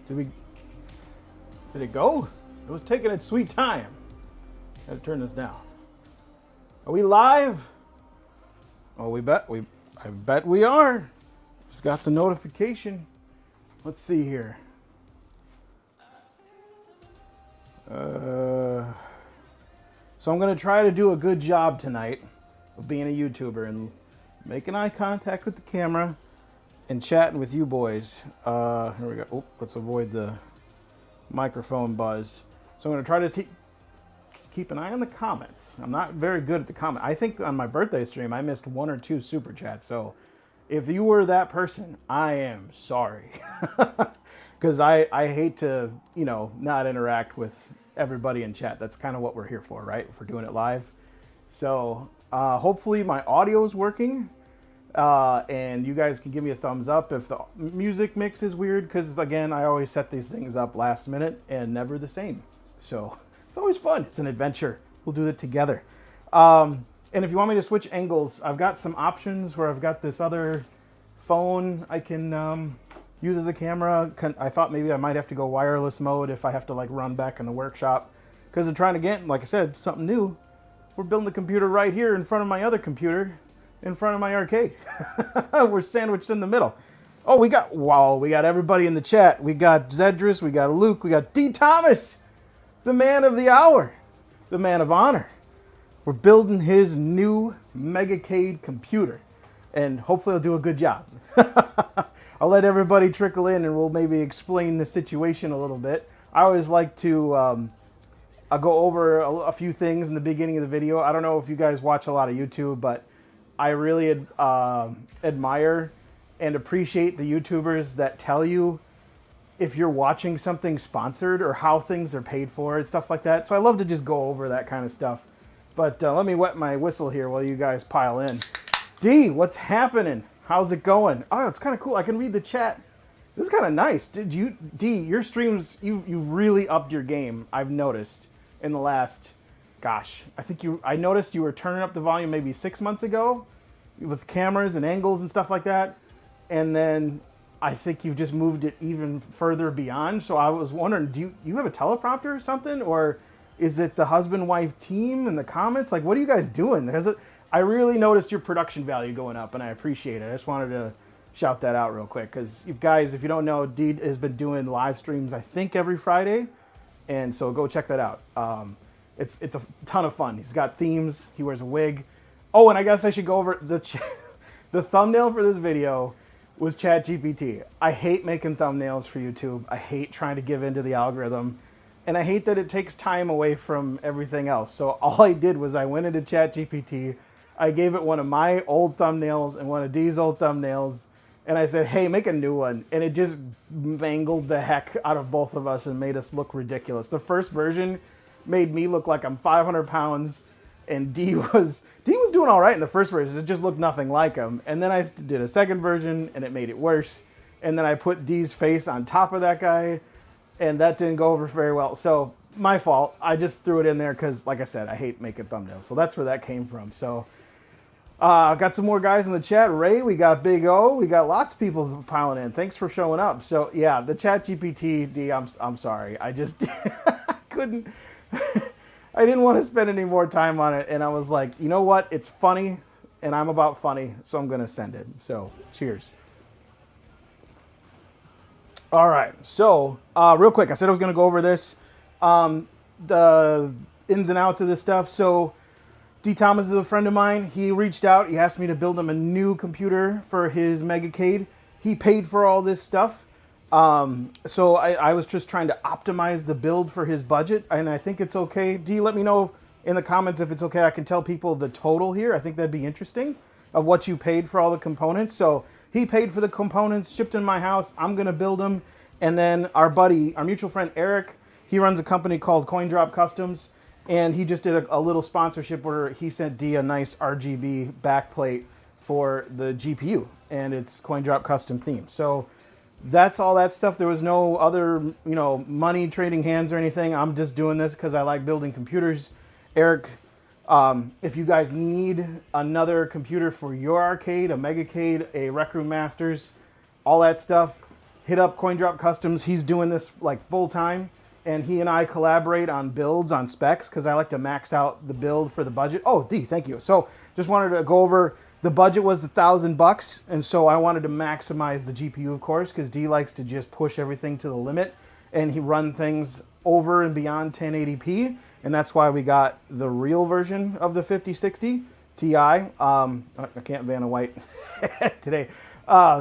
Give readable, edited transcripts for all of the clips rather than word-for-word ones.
Did it go? It was taking its sweet time. Gotta turn this down. Are we live? Oh, I bet we are. Just got the notification. Let's see here. So I'm gonna try to do a good job tonight of being a YouTuber and making eye contact with the camera and chatting with you boys. Here we go. Oh, let's avoid the microphone buzz. So I'm gonna try to keep an eye on the comments. I'm not very good at the comment. I think on my birthday stream, I missed 1 or 2 super chats. So if you were that person, I am sorry. Because I hate to, not interact with everybody in chat. That's kind of what we're here for, right? If we're doing it live. So hopefully my audio is working. And you guys can give me a thumbs up if the music mix is weird. Because again, I always set these things up last minute and never the same. So it's always fun. It's an adventure. We'll do it together. And if you want me to switch angles, I've got some options where I've got this other phone I can use as a camera. I thought maybe I might have to go wireless mode if I have to run back in the workshop. Because I'm trying to get, like I said, something new. We're building a computer right here in front of my other computer, in front of my arcade. We're sandwiched in the middle. Oh, we got everybody in the chat. We got Zedris, we got Luke, we got D. Thomas, the man of the hour, the man of honor. We're building his new MEGACADE computer, and hopefully I'll do a good job. I'll let everybody trickle in, and we'll maybe explain the situation a little bit. I always like to I'll go over a few things in the beginning of the video. I don't know if you guys watch a lot of YouTube, but I really admire and appreciate the YouTubers that tell you if you're watching something sponsored or how things are paid for and stuff like that. So I love to just go over that kind of stuff. But let me wet my whistle here while you guys pile in. D, what's happening? How's it going? Oh, it's kind of cool. I can read the chat. This is kind of nice. D, your streams, you've really upped your game, I've noticed, in the last, gosh, I noticed you were turning up the volume maybe 6 months ago with cameras and angles and stuff like that. And then I think you've just moved it even further beyond. So I was wondering, do you have a teleprompter or something? Or is it the husband-wife team in the comments? What are you guys doing? I really noticed your production value going up, and I appreciate it. I just wanted to shout that out real quick. Because if you don't know, Deed has been doing live streams, I think, every Friday. And so go check that out. It's a ton of fun. He's got themes. He wears a wig. Oh, and I guess I should go over the thumbnail for this video was ChatGPT. I hate making thumbnails for YouTube. I hate trying to give into the algorithm. And I hate that it takes time away from everything else. So all I did was I went into ChatGPT. I gave it one of my old thumbnails and one of Dee's old thumbnails. And I said, hey, make a new one. And it just mangled the heck out of both of us and made us look ridiculous. The first version made me look like I'm 500 pounds. And D was doing all right in the first version. It just looked nothing like him. And then I did a second version and it made it worse. And then I put D's face on top of that guy. And that didn't go over very well. So my fault. I just threw it in there because, like I said, I hate making thumbnails. So that's where that came from. So got some more guys in the chat. Ray, we got Big O. We got lots of people piling in. Thanks for showing up. So yeah, the ChatGPT, D, I'm sorry. I just couldn't. I didn't want to spend any more time on it. And I was like, you know what? It's funny. And I'm about funny. So I'm going to send it. So cheers. All right, so real quick, I said I was going to go over this, the ins and outs of this stuff. So D. Thomas is a friend of mine. He reached out. He asked me to build him a new computer for his MEGACADE. He paid for all this stuff. So I was just trying to optimize the build for his budget, and I think it's okay. D, let me know in the comments if it's okay. I can tell people the total here. I think that'd be interesting of what you paid for all the components. So he paid for the components, shipped in my house. I'm going to build them. And then our buddy, our mutual friend, Eric, he runs a company called CoinDrop Customs. And he just did a little sponsorship where he sent D a nice RGB backplate for the GPU. And it's CoinDrop Custom theme. So that's all that stuff. There was no other, money trading hands or anything. I'm just doing this because I like building computers. Eric, if you guys need another computer for your arcade, a MEGACADE, a Rec Room Masters, all that stuff, hit up CoinDrop Customs. He's doing this like full time, and he and I collaborate on builds, on specs, because I like to max out the build for the budget. Oh, D, thank you. So just wanted to go over, the budget was $1,000, and so I wanted to maximize the GPU, of course, because D likes to just push everything to the limit, and he run things over and beyond 1080p, and that's why we got the real version of the 5060 Ti. I can't Vanna White today.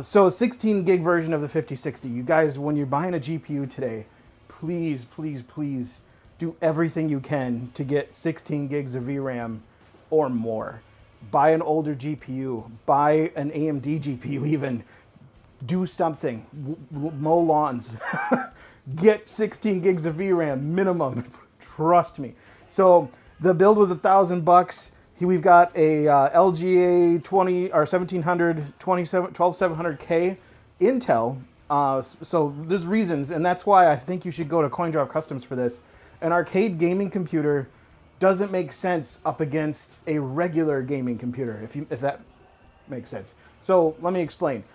So 16 gig version of the 5060. You guys, when you're buying a GPU today, please, please, please do everything you can to get 16 gigs of VRAM or more. Buy an older GPU, buy an AMD GPU even, do something, mow lawns, get 16 gigs of VRAM minimum, trust me. So the build was $1,000. We've got a LGA 1700 12700K Intel. So there's reasons, and that's why I think you should go to CoinDrop Customs for this. An arcade gaming computer doesn't make sense up against a regular gaming computer, if that makes sense. So let me explain.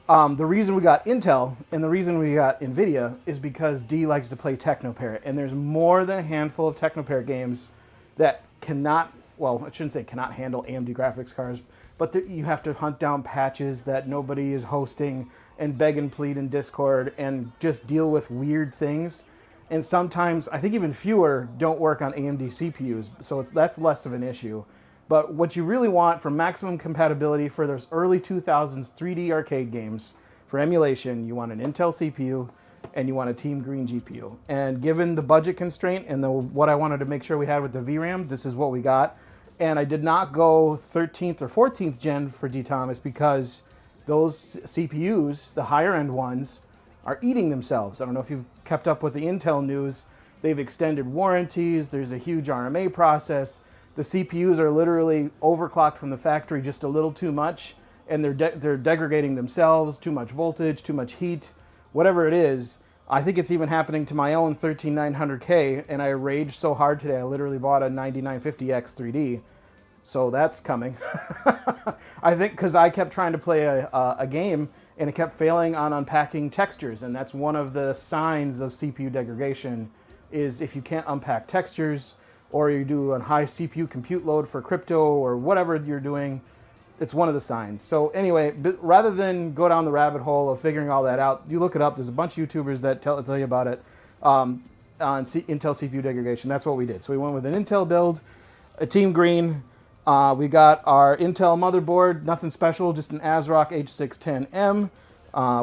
The reason we got Intel and the reason we got NVIDIA is because D likes to play Technoparrot, and there's more than a handful of Technoparrot games that cannot, well, I shouldn't say cannot handle AMD graphics cards, but you have to hunt down patches that nobody is hosting and beg and plead in Discord and just deal with weird things. And sometimes, I think even fewer don't work on AMD CPUs, so that's less of an issue. But what you really want for maximum compatibility for those early 2000s 3D arcade games, for emulation, you want an Intel CPU and you want a Team Green GPU. And given the budget constraint and what I wanted to make sure we had with the VRAM, this is what we got. And I did not go 13th or 14th gen for D Thomas because those CPUs, the higher end ones, are eating themselves. I don't know if you've kept up with the Intel news. They've extended warranties. There's a huge RMA process. The CPUs are literally overclocked from the factory just a little too much, and they're degrading themselves, too much voltage, too much heat, whatever it is. I think it's even happening to my own 13900K, and I raged so hard today, I literally bought a 9950X 3D. So that's coming. I think because I kept trying to play a game, and it kept failing on unpacking textures, and that's one of the signs of CPU degradation, is if you can't unpack textures, or you do a high CPU compute load for crypto, or whatever you're doing, it's one of the signs. So anyway, rather than go down the rabbit hole of figuring all that out, you look it up. There's a bunch of YouTubers that tell you about it on Intel CPU degradation. That's what we did. So we went with an Intel build, a Team Green. We got our Intel motherboard, nothing special, just an ASRock H610M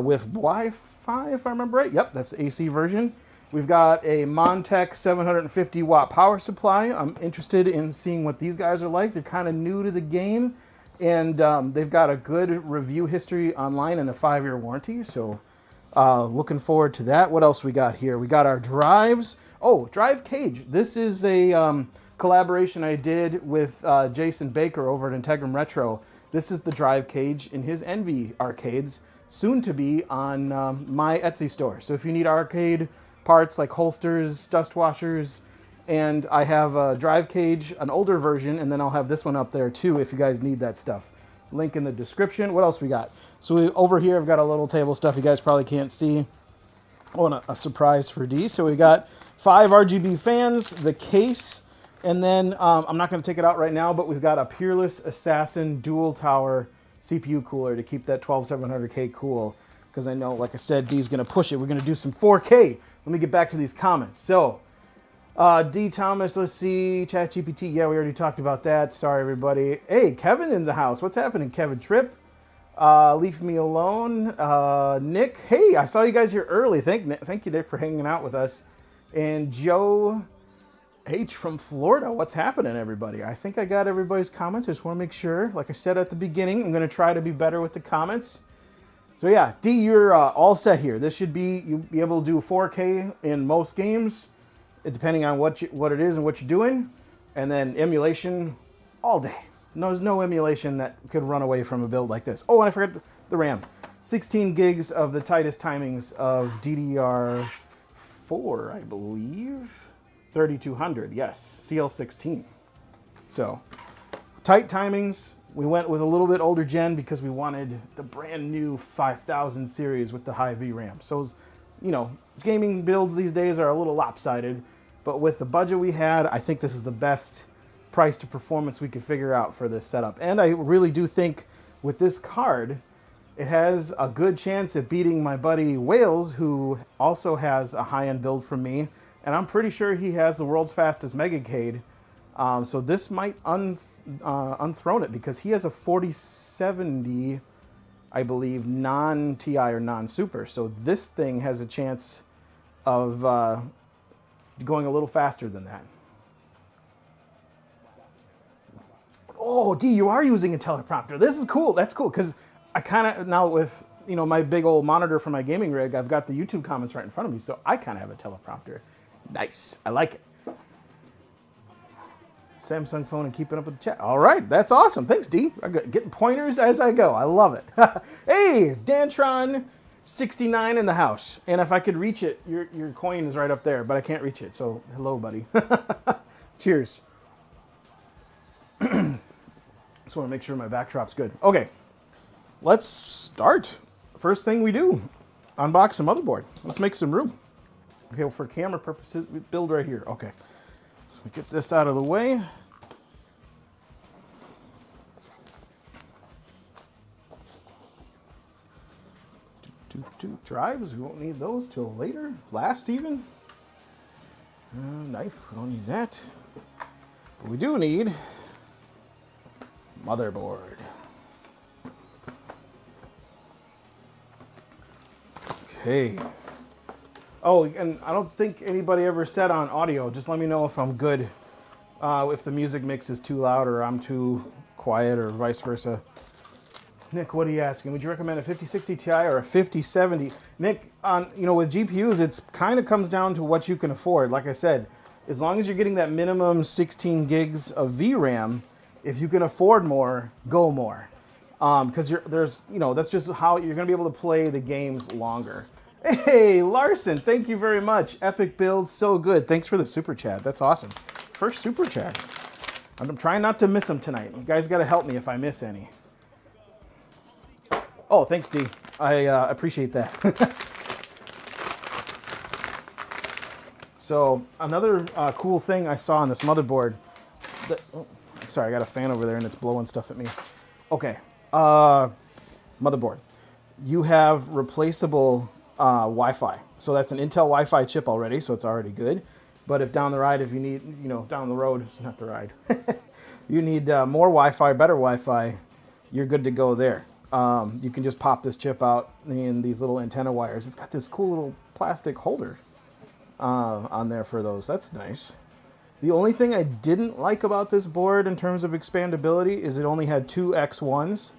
with Wi-Fi, if I remember right. Yep, that's the AC version. We've got a Montech 750 watt power supply. I'm interested in seeing what these guys are like. They're kind of new to the game, and they've got a good review history online and a 5-year warranty. So looking forward to that. What else we got here? We got our drives. Oh, Drive Cage. This is a collaboration I did with Jason Baker over at Integrum Retro. This is the Drive Cage in his Envy arcades, soon to be on my Etsy store. So if you need arcade parts like holsters, dust washers, and I have a Drive Cage, an older version, and then I'll have this one up there too if you guys need that stuff. Link in the description. What else we got? So over here I've got a little table stuff you guys probably can't see. Oh, and a surprise for D. So we got 5 RGB fans, the case, and then I'm not going to take it out right now, but we've got a Peerless Assassin dual tower CPU cooler to keep that 12700K cool, because I know, like I said, D's going to push it. We're going to do some 4K. Let me get back to these comments. So, D Thomas, let's see, ChatGPT. Yeah, we already talked about that. Sorry, everybody. Hey, Kevin in the house. What's happening, Kevin Tripp? Leave me alone. Nick, hey, I saw you guys here early. Thank you, Nick, for hanging out with us. And Joe H from Florida. What's happening, everybody? I think I got everybody's comments. I just want to make sure. Like I said at the beginning, I'm going to try to be better with the comments. So yeah, D, you're all set here. This should be, you'll be able to do 4K in most games, depending on what it is and what you're doing. And then emulation all day. There's no emulation that could run away from a build like this. Oh, and I forgot the RAM. 16 gigs of the tightest timings of DDR4, I believe. 3200, yes, CL16. So, tight timings, We went with a little bit older gen because we wanted the brand new 5000 series with the high VRAM. So, you know, gaming builds these days are a little lopsided, but with the budget we had, I think this is the best price to performance we could figure out for this setup. And I really do think with this card, it has a good chance at beating my buddy Wales, who also has a high-end build from me, and I'm pretty sure he has the world's fastest MEGACADE. So this might unthrone it because he has a 4070, I believe, non-TI or non-Super. So this thing has a chance of going a little faster than that. Oh, D, you are using a teleprompter. This is cool. That's cool because I kind of, now with, you know, my big old monitor for my gaming rig, I've got the YouTube comments right in front of me, so I kind of have a teleprompter. Nice. I like it. Samsung phone and keeping up with the chat. All right, that's awesome. Thanks, D. I'm getting pointers as I go. I love it. Hey, Dantron69 in the house. And if I could reach it, your coin is right up there, but I can't reach it. So hello, buddy. Cheers. Just want to make sure my backdrop's good. Okay, let's start. First thing we do, unbox a motherboard. Let's make some room. Okay, well, for camera purposes, we build right here. Okay. We get this out of the way. Drives, we won't need those till later. Last even. Knife, we don't need that. But we do need motherboard. Okay. Oh, and I don't think anybody ever said on audio, just let me know if I'm good, if the music mix is too loud or I'm too quiet or vice versa. Nick, what are you asking? Would you recommend a 5060 Ti or a 5070? Nick, you know, with GPUs, it's kind of comes down to what you can afford. Like I said, as long as you're getting that minimum 16 gigs of VRAM, if you can afford more, go more. Because there's, you know, that's just how you're going to be able to play the games longer. Hey, Larson, thank you very much. Epic build, so good. Thanks for the super chat. That's awesome. First super chat. I'm trying not to miss them tonight. You guys got to help me if I miss any. Oh, thanks, D. I appreciate that. So another cool thing I saw on this motherboard. Sorry, I got a fan over there and it's blowing stuff at me. Okay, motherboard. You have replaceable Wi-Fi. So that's an Intel Wi-Fi chip already, so it's already good. But if down the ride, if you need, you know, down the road, not the ride, you need more Wi-Fi, better Wi-Fi, you're good to go there. You can just pop this chip out in these little antenna wires. It's got this cool little plastic holder on there for those. That's nice. The only thing I didn't like about this board in terms of expandability is it only had 2 X1s,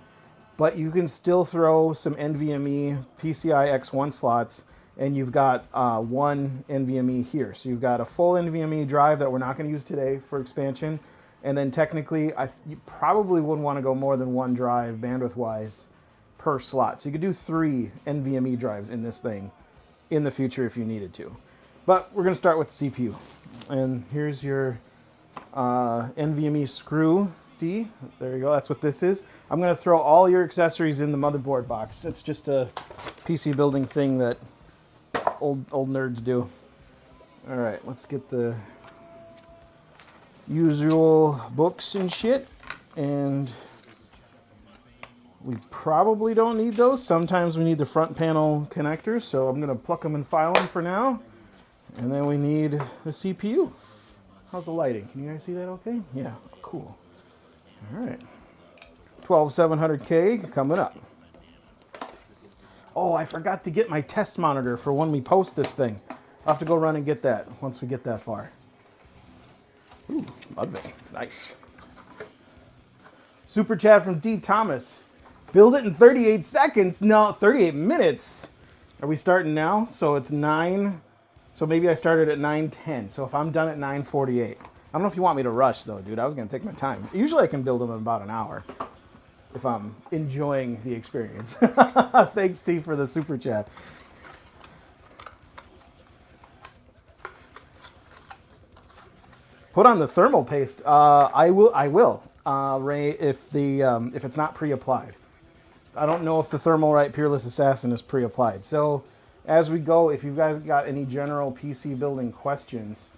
but you can still throw some NVMe PCI X1 slots, and you've got one NVMe here. So you've got a full NVMe drive that we're not going to use today for expansion, and then technically you probably wouldn't want to go more than one drive bandwidth-wise per slot. So you could do 3 NVMe drives in this thing in the future if you needed to. But we're going to start with the CPU. And here's your NVMe screw D. There you go. That's what this is. I'm going to throw all your accessories in the motherboard box. It's just a PC building thing that old nerds do. All right, let's get the usual books and shit. And we probably don't need those. Sometimes we need the front panel connectors, so I'm going to pluck them and file them for now. And then we need the CPU. How's the lighting? Can you guys see that okay? Yeah, cool. All right. 12700K coming up. Oh, I forgot to get my test monitor for when we post this thing. I'll have to go run and get that once we get that far. Ooh, Mudvayne. Nice. Super chat from D. Thomas. Build it in 38 seconds. No, 38 minutes. Are we starting now? So it's 9. So maybe I started at 9:10. So if I'm done at 9:48. I don't know if you want me to rush though, dude. I was gonna take my time. Usually I can build them in about an hour if I'm enjoying the experience. Thanks, Steve, for the super chat. Put on the thermal paste. I will. Ray, if it's not pre-applied. I don't know if the Thermalright Peerless Assassin is pre-applied. So as we go, if you guys got any general PC building questions,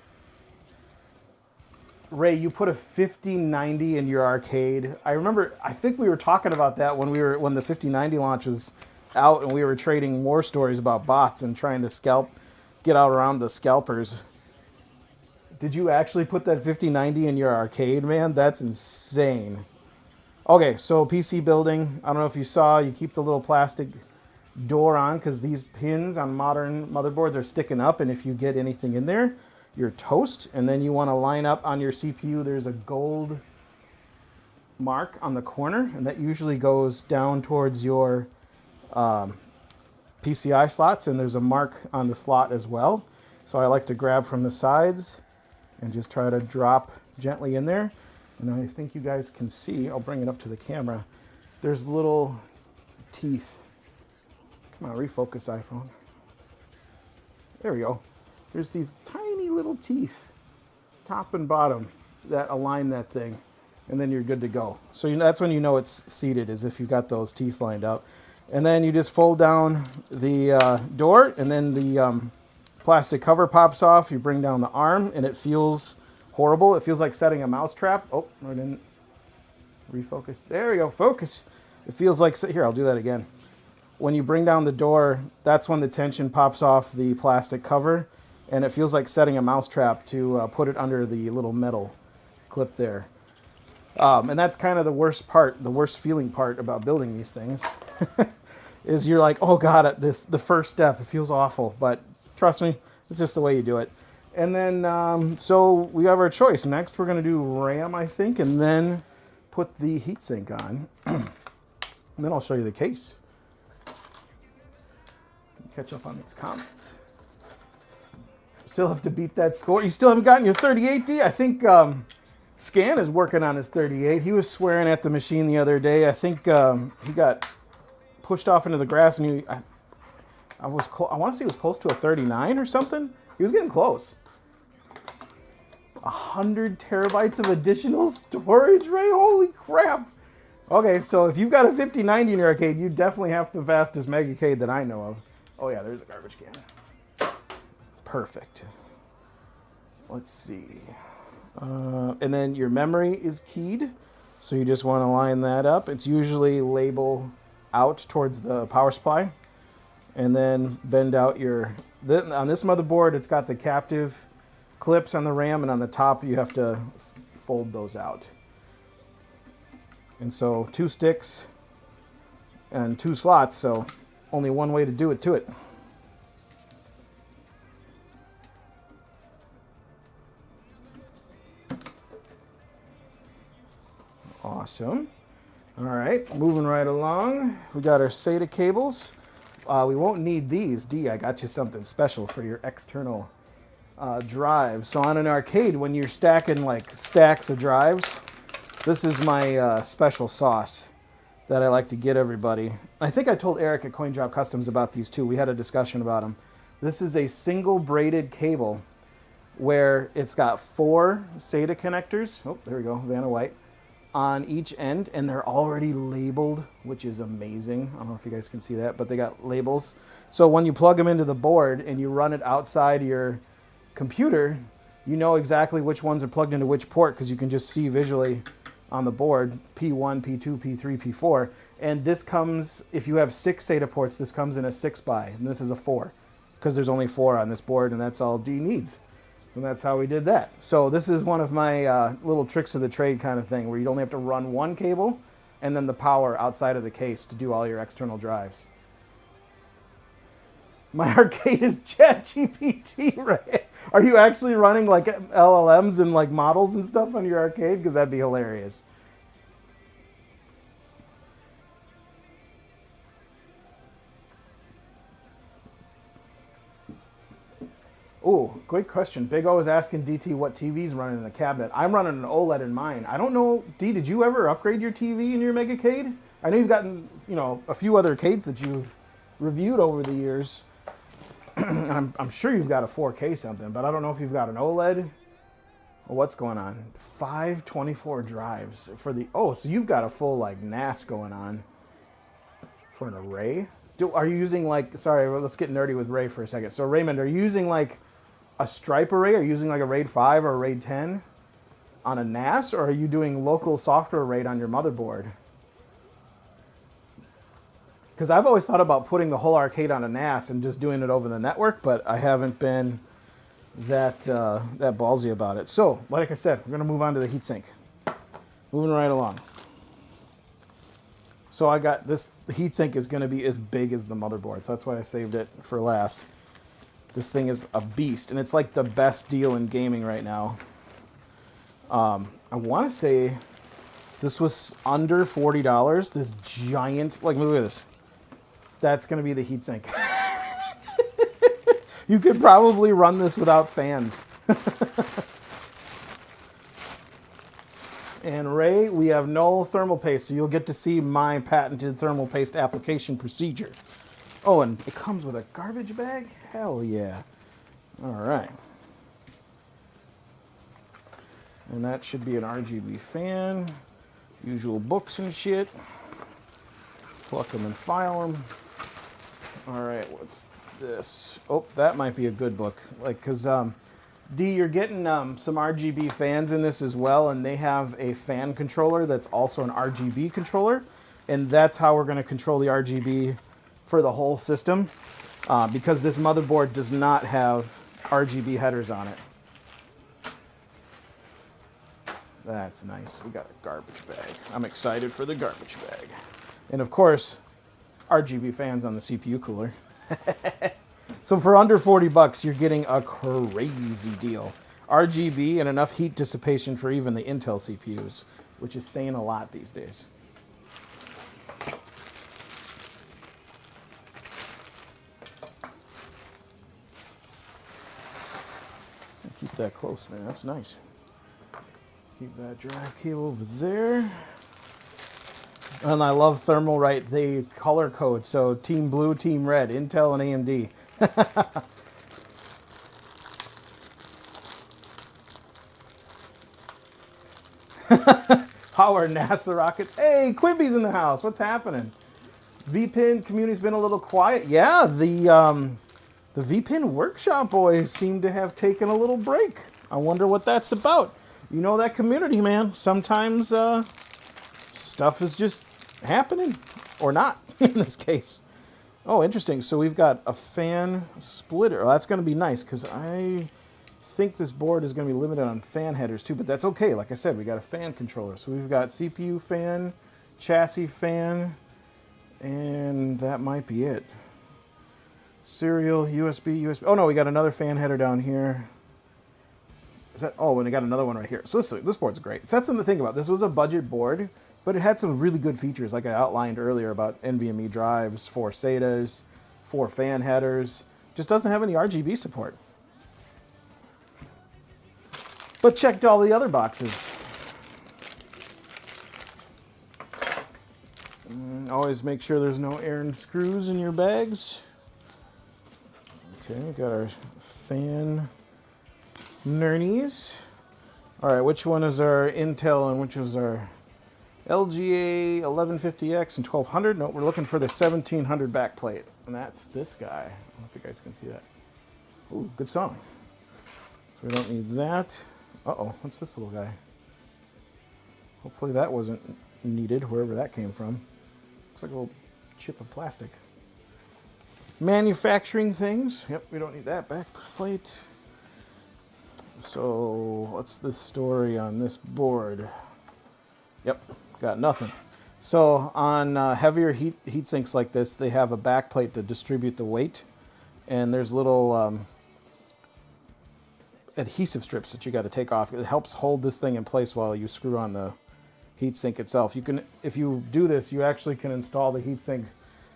Ray, you put a 5090 in your arcade. I think we were talking about that when the 5090 launch was out, and we were trading war stories about bots and trying to get out around the scalpers. Did you actually put that 5090 in your arcade, man? That's insane. Okay, so PC building. I don't know if you saw, you keep the little plastic door on because these pins on modern motherboards are sticking up, and if you get anything in there, you're toast. And then you want to line up on your CPU. There's a gold mark on the corner, and that usually goes down towards your PCI slots, and there's a mark on the slot as well. So I like to grab from the sides and just try to drop gently in there. And I think you guys can see, I'll bring it up to the camera. There's little teeth. Come on, refocus, iPhone. There we go. There's these tiny little teeth, top and bottom, that align that thing. And then you're good to go. So that's when you know it's seated, is if you've got those teeth lined up. And then you just fold down the door, and then the plastic cover pops off. You bring down the arm, and it feels horrible. It feels like setting a mouse trap. Oh, I didn't refocus. There we go, focus. It feels like, here, I'll do that again. When you bring down the door, that's when the tension pops off the plastic cover, and it feels like setting a mouse trap to put it under the little metal clip there. And that's kind of the worst part, the worst feeling part about building these things, is you're like, oh God, the first step, it feels awful, but trust me, it's just the way you do it. And then, so we have our choice. Next, we're gonna do RAM, I think, and then put the heatsink on. And then I'll show you the case. Catch up on these comments. Still have to beat that score. You still haven't gotten your 38D? I think Scan is working on his 38. He was swearing at the machine the other day. I think he got pushed off into the grass, and I want to say he was close to a 39 or something. He was getting close. 100 terabytes of additional storage, Ray? Holy crap. Okay, so if you've got a 5090 in your arcade, you definitely have the fastest MEGACADE that I know of. Oh yeah, there's a garbage can. Perfect. Let's see. And then your memory is keyed, so you just want to line that up. It's usually label out towards the power supply, and then bend out on this motherboard, it's got the captive clips on the RAM, and on the top you have to fold those out. And so 2 sticks and 2 slots, so only one way to do it to it. Awesome. All right, moving right along. We got our SATA cables. We won't need these. D, I got you something special for your external drive. So on an arcade, when you're stacking like stacks of drives, this is my special sauce that I like to get everybody. I think I told Eric at CoinDrop Customs about these too. We had a discussion about them. This is a single braided cable where it's got 4 SATA connectors. Oh, there we go, Vanna White. On each end, and they're already labeled, which is amazing. I don't know if you guys can see that, but they got labels. So when you plug them into the board and you run it outside your computer, you know exactly which ones are plugged into which port, because you can just see visually on the board, P1, P2, P3, P4. And this comes, if you have 6 SATA ports, this comes in a 6x, and this is a 4, because there's only 4 on this board, and that's all D needs. And that's how we did that. So this is one of my little tricks of the trade kind of thing, where you only have to run 1 cable and then the power outside of the case to do all your external drives. My arcade is ChatGPT, right? Are you actually running like LLMs and like models and stuff on your arcade? Because that'd be hilarious. Oh, great question. Big O is asking DT what TV's running in the cabinet. I'm running an OLED in mine. I don't know, D, did you ever upgrade your TV in your MEGACADE? I know you've gotten, a few other arcades that you've reviewed over the years. I'm sure you've got a 4K something, but I don't know if you've got an OLED. What's going on? 524 drives for the, oh, so you've got a full like NAS going on for an array. Are you using like, sorry, let's get nerdy with Ray for a second. So Raymond, are you using like a stripe array? Are you using like a RAID 5 or a RAID 10 on a NAS, or are you doing local software RAID on your motherboard? Because I've always thought about putting the whole arcade on a NAS and just doing it over the network, but I haven't been that ballsy about it. So, like I said, we're going to move on to the heatsink. Moving right along. So I got this, the heatsink is going to be as big as the motherboard, so that's why I saved it for last. This thing is a beast, and it's like the best deal in gaming right now. I want to say this was under $40, this giant, like look at this. That's going to be the heatsink. You could probably run this without fans. And Ray, we have no thermal paste, so you'll get to see my patented thermal paste application procedure. Oh, and it comes with a garbage bag? Hell yeah. All right. And that should be an RGB fan. Usual books and shit. Pluck them and file them. All right, what's this? Oh, that might be a good book. Like, because, D, you're getting some RGB fans in this as well, and they have a fan controller that's also an RGB controller, and that's how we're going to control the RGB for the whole system, because this motherboard does not have RGB headers on it. That's nice. We got a garbage bag. I'm excited for the garbage bag. And of course, RGB fans on the CPU cooler. So for under 40 bucks, you're getting a crazy deal. RGB and enough heat dissipation for even the Intel CPUs, which is saying a lot these days. Keep that close, man. That's nice. Keep that drive cable over there. And I love Thermalright. They color code. So Team Blue, Team Red, Intel and AMD. Power NASA rockets. Hey, Quimby's in the house. What's happening? VPN community's been a little quiet. Yeah, the VPN workshop boys seem to have taken a little break. I wonder what that's about. You know that community, man. Sometimes stuff is just happening, or not in this case. Oh, interesting. So we've got a fan splitter. Well, that's going to be nice because I think this board is going to be limited on fan headers too, but that's okay. Like I said, we got a fan controller. So we've got CPU fan, chassis fan, and that might be it. Serial, USB. Oh no, we got another fan header down here. Is that? Oh, and we got another one right here. So this board's great. So that's something to think about. This was a budget board, but it had some really good features, like I outlined earlier about NVMe drives, 4 SATAs, 4 fan headers. Just doesn't have any RGB support. But checked all the other boxes. And always make sure there's no Allen screws in your bags. Okay, got our fan nernies. All right, which one is our Intel and which is our LGA 1150X and 1200? No, we're looking for the 1700 backplate, and that's this guy. I don't know if you guys can see that. Ooh, good song. So we don't need that. Uh-oh, what's this little guy? Hopefully that wasn't needed, wherever that came from. Looks like a little chip of plastic. Manufacturing things. Yep, we don't need that backplate. So what's the story on this board? Yep, got nothing. So on heavier heat sinks like this, they have a backplate to distribute the weight, and there's little adhesive strips that you got to take off. It helps hold this thing in place while you screw on the heat sink itself. You can, if you do this, you actually can install the heat sink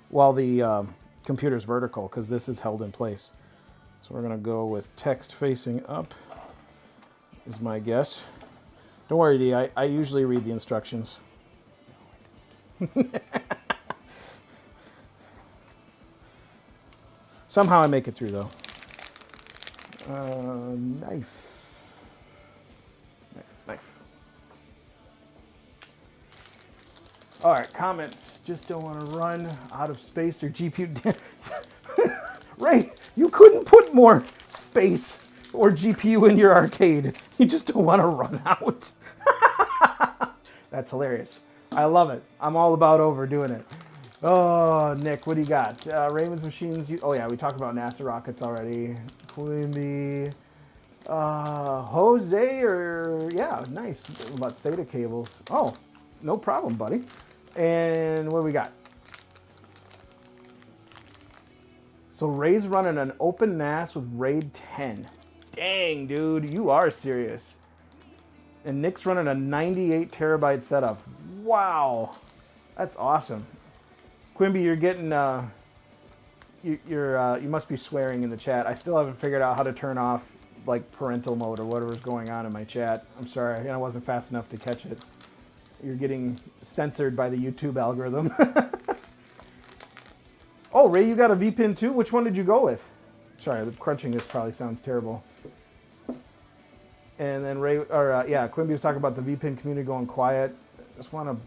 while the computer's vertical, because this is held in place. So we're going to go with text facing up, is my guess. Don't worry, D, I usually read the instructions. Somehow I make it through, though. Knife. All right, comments. Just don't want to run out of space or GPU. Ray, you couldn't put more space or GPU in your arcade. You just don't want to run out. That's hilarious. I love it. I'm all about overdoing it. Oh, Nick, what do you got? Raymond's Machines. Oh, yeah, we talked about NASA rockets already. Quimby. Jose, or yeah, nice. About SATA cables. Oh, no problem, buddy. And what do we got? So Ray's running an open NAS with RAID 10. Dang, dude, you are serious. And Nick's running a 98 terabyte setup. Wow, that's awesome. Quimby, you're getting you must be swearing in the chat. I still haven't figured out how to turn off like parental mode or whatever's going on in my chat. I'm sorry, I wasn't fast enough to catch it. You're getting censored by the YouTube algorithm. Oh, Ray, you got a VPN too? Which one did you go with? Sorry, the crunching this probably sounds terrible. And then Ray, or yeah, Quimby was talking about the VPN community going quiet. Just want to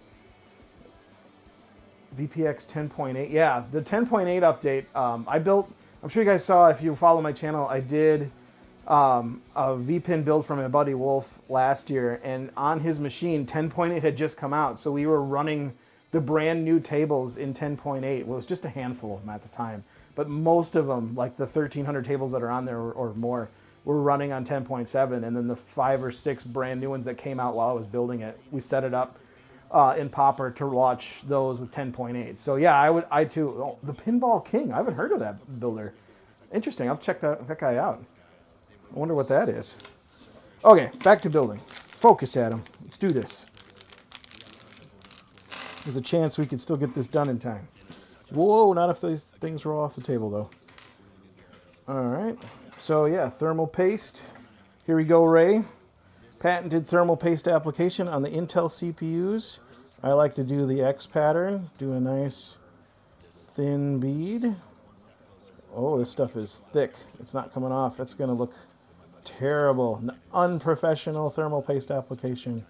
VPX 10.8. Yeah, the 10.8 update. I built. I'm sure you guys saw if you follow my channel. I did a VPN build from my buddy Wolf last year, and on his machine, 10.8 had just come out, so we were running the brand new tables in 10.8. Well, it was just a handful of them at the time, but most of them, like the 1,300 tables that are on there or more, were running on 10.7, and then the 5 or 6 brand new ones that came out while I was building it, we set it up in Popper to watch those with 10.8. So yeah, I too. Oh, the Pinball King. I haven't heard of that builder. Interesting. I'll check that guy out. I wonder what that is. Okay, back to building. Focus, Adam. Let's do this. There's a chance we could still get this done in time. Whoa, not if these things roll off the table, though. All right. So, yeah, thermal paste. Here we go, Ray. Patented thermal paste application on the Intel CPUs. I like to do the X pattern. Do a nice thin bead. Oh, this stuff is thick. It's not coming off. That's going to look terrible. An unprofessional thermal paste application.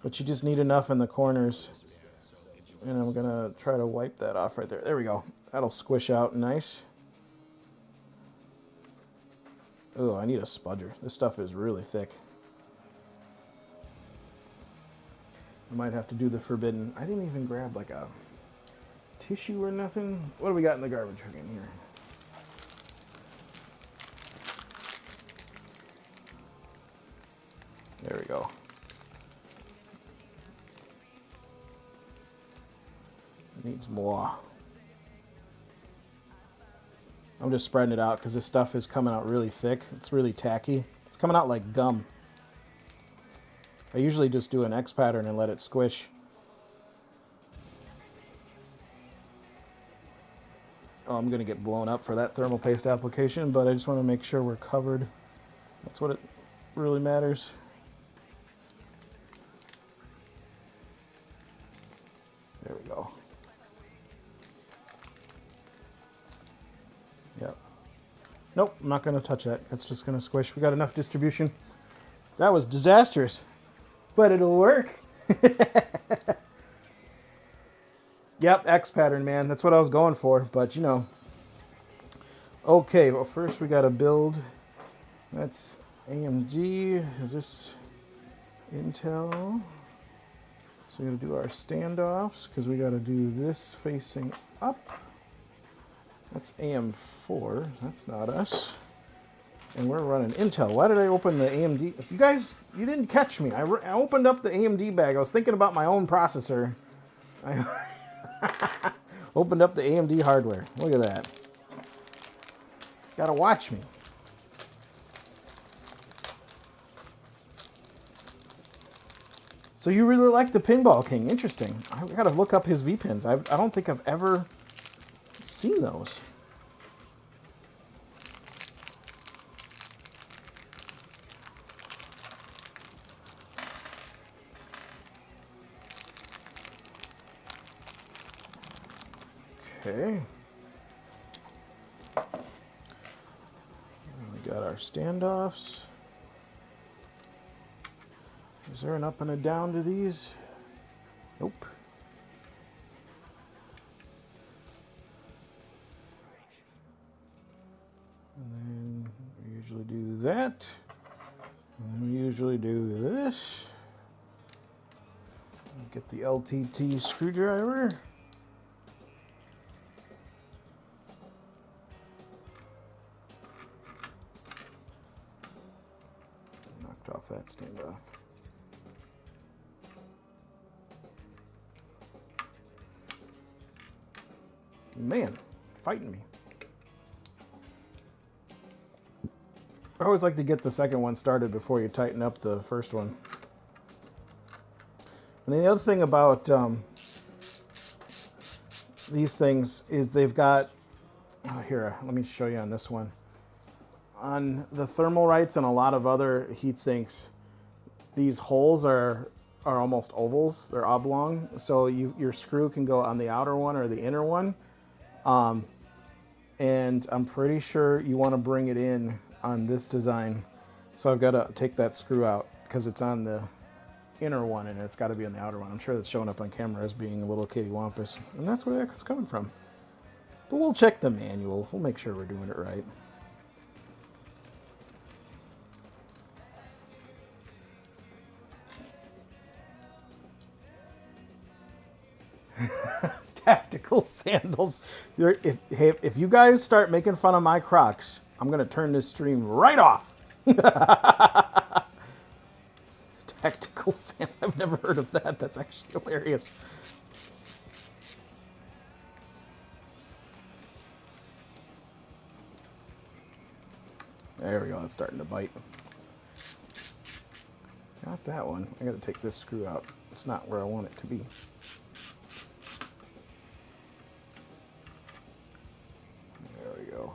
But you just need enough in the corners. And I'm going to try to wipe that off right there. There we go. That'll squish out nice. Oh, I need a spudger. This stuff is really thick. I might have to do the forbidden. I didn't even grab like a tissue or nothing. What do we got in the garbage can here? There we go. Needs more. I'm just spreading it out because this stuff is coming out really thick. It's really tacky. It's coming out like gum. I usually just do an X pattern and let it squish. Oh, I'm going to get blown up for that thermal paste application, but I just want to make sure we're covered. That's what it really matters. There we go. Yep. Nope, I'm not going to touch that. That's just going to squish. We got enough distribution. That was disastrous, but it'll work. Yep, X pattern, man. That's what I was going for, but you know. Okay, well, first we got to build. That's AMD. Is this Intel? So we're going to do our standoffs because we got to do this facing up. That's AM4. That's not us. And we're running Intel. Why did I open the AMD? You guys, you didn't catch me. I opened up the AMD bag. I was thinking about my own processor. I opened up the AMD hardware. Look at that. Gotta watch me. So you really like the Pinball King. Interesting. I gotta look up his VPins. I don't think I've ever seen those. Okay. We got our standoffs. Is there an up and a down to these? Nope. usually do that. And we usually do this. Get the LTT screwdriver. Knocked off that standoff. Man, fighting me. I always like to get the second one started before you tighten up the first one. And the other thing about these things is they've got, oh, here, let me show you on this one. On the Thermalrights and a lot of other heat sinks, these holes are almost ovals, they're oblong, so your screw can go on the outer one or the inner one. And I'm pretty sure you want to bring it in on this design. So I've got to take that screw out because it's on the inner one and it's got to be on the outer one. I'm sure it's showing up on camera as being a little kitty wampus, and that's where that's coming from. But we'll check the manual. We'll make sure we're doing it right. Tactical sandals. If you guys start making fun of my Crocs, I'm going to turn this stream right off. Tactical sandals. I've never heard of that. That's actually hilarious. There we go. It's starting to bite. Got that one. I got to take this screw out. It's not where I want it to be. There we go.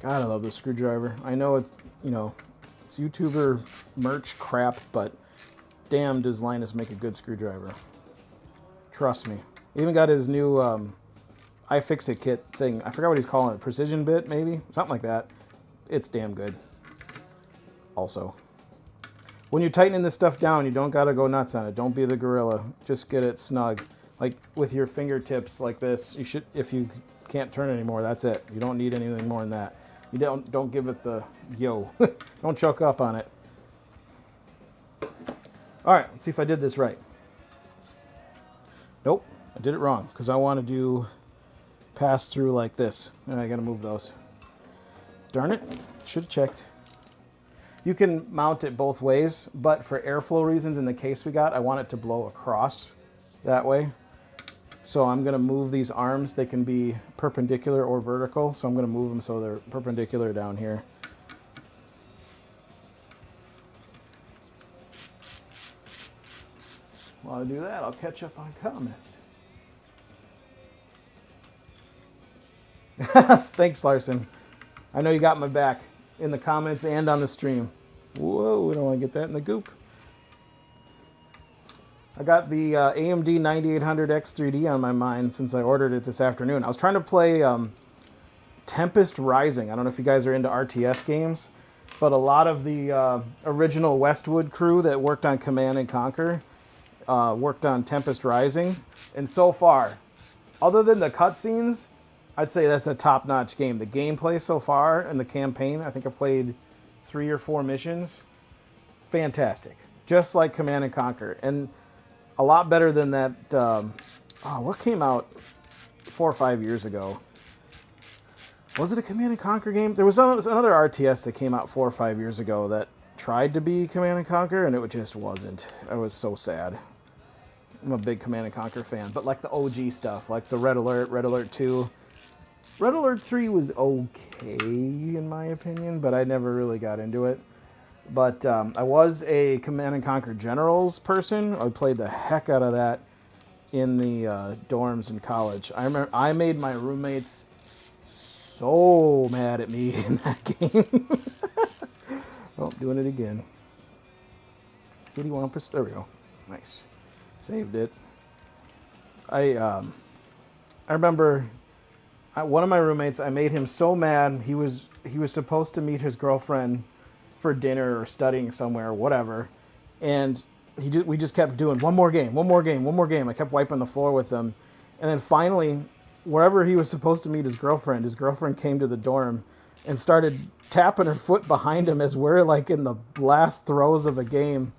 God, I love this screwdriver. I know it's, you know, it's YouTuber merch crap, but damn, does Linus make a good screwdriver. Trust me. He even got his new iFixit kit thing. I forgot what he's calling it. Precision bit, maybe? Something like that. It's damn good. Also, when you're tightening this stuff down, you don't got to go nuts on it. Don't be the gorilla. Just get it snug. Like with your fingertips like this, you should, if you can't turn anymore, that's it. You don't need anything more than that. You don't give it the yo. Don't choke up on it. All right, let's see if I did this right. Nope, I did it wrong because I want to do pass through like this. And I got to move those. Darn it, should have checked. You can mount it both ways, but for airflow reasons in the case we got, I want it to blow across that way. So I'm going to move these arms. They can be perpendicular or vertical, so I'm going to move them so they're perpendicular down here. While I do that, I'll catch up on comments. Thanks, Larson. I know you got my back in the comments and on the stream. Whoa, we don't want to get that in the goop. I got the AMD 9800X3D on my mind since I ordered it this afternoon. I was trying to play Tempest Rising. I don't know if you guys are into RTS games, but a lot of the original Westwood crew that worked on Command and Conquer worked on Tempest Rising. And so far, other than the cutscenes, I'd say that's a top-notch game. The gameplay so far and the campaign, I think I played 3 or 4 missions. Fantastic. Just like Command and Conquer. And a lot better than that, what came out 4 or 5 years ago? Was it a Command and Conquer game? There was another RTS that came out 4 or 5 years ago that tried to be Command and Conquer, and it just wasn't. I was so sad. I'm a big Command and Conquer fan, but like the OG stuff, like the Red Alert, Red Alert 2. Red Alert 3 was okay, in my opinion, but I never really got into it. But I was a Command and Conquer Generals person. I played the heck out of that in the dorms in college. I remember I made my roommates so mad at me in that game. Oh, doing it again. Kitty Wampus. There we go. Nice. Saved it. I remember one of my roommates, I made him so mad. He was supposed to meet his girlfriend for dinner or studying somewhere or whatever. And we just kept doing one more game, one more game, one more game. I kept wiping the floor with him. And then finally, wherever he was supposed to meet his girlfriend came to the dorm and started tapping her foot behind him as we're like in the last throes of a game.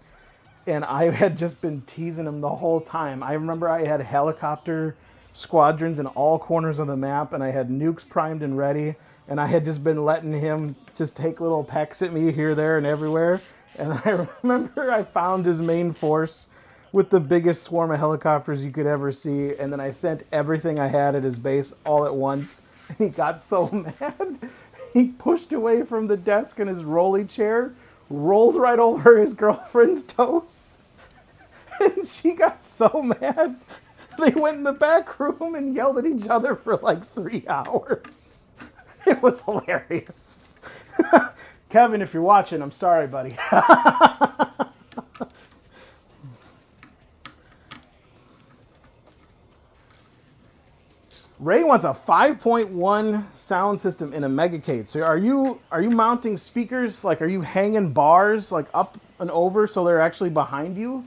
And I had just been teasing him the whole time. I remember I had helicopter squadrons in all corners of the map, and I had nukes primed and ready, and I had just been letting him just take little pecks at me here, there, and everywhere. And I remember I found his main force with the biggest swarm of helicopters you could ever see, and then I sent everything I had at his base all at once, and he got so mad. He pushed away from the desk in his rolly chair, rolled right over his girlfriend's toes, and she got so mad. They went in the back room and yelled at each other for like 3 hours. It was hilarious. Kevin, if you're watching, I'm sorry, buddy. Ray wants a 5.1 sound system in a MEGACADE. So are you mounting speakers? Like, are you hanging bars like up and over so they're actually behind you?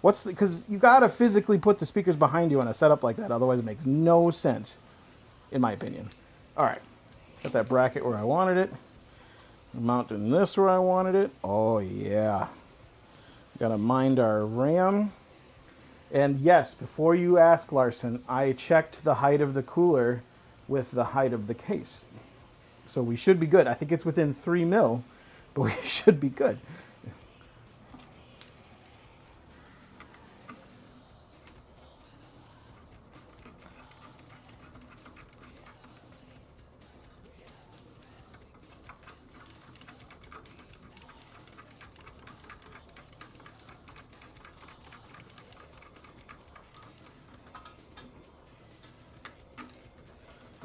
Because you gotta physically put the speakers behind you on a setup like that. Otherwise, it makes no sense, in my opinion. All right, got that bracket where I wanted it. I'm mounting this where I wanted it. Oh yeah, gotta mind our RAM. And yes, before you ask, Larson, I checked the height of the cooler with the height of the case. So we should be good. I think it's within 3 mil, but we should be good.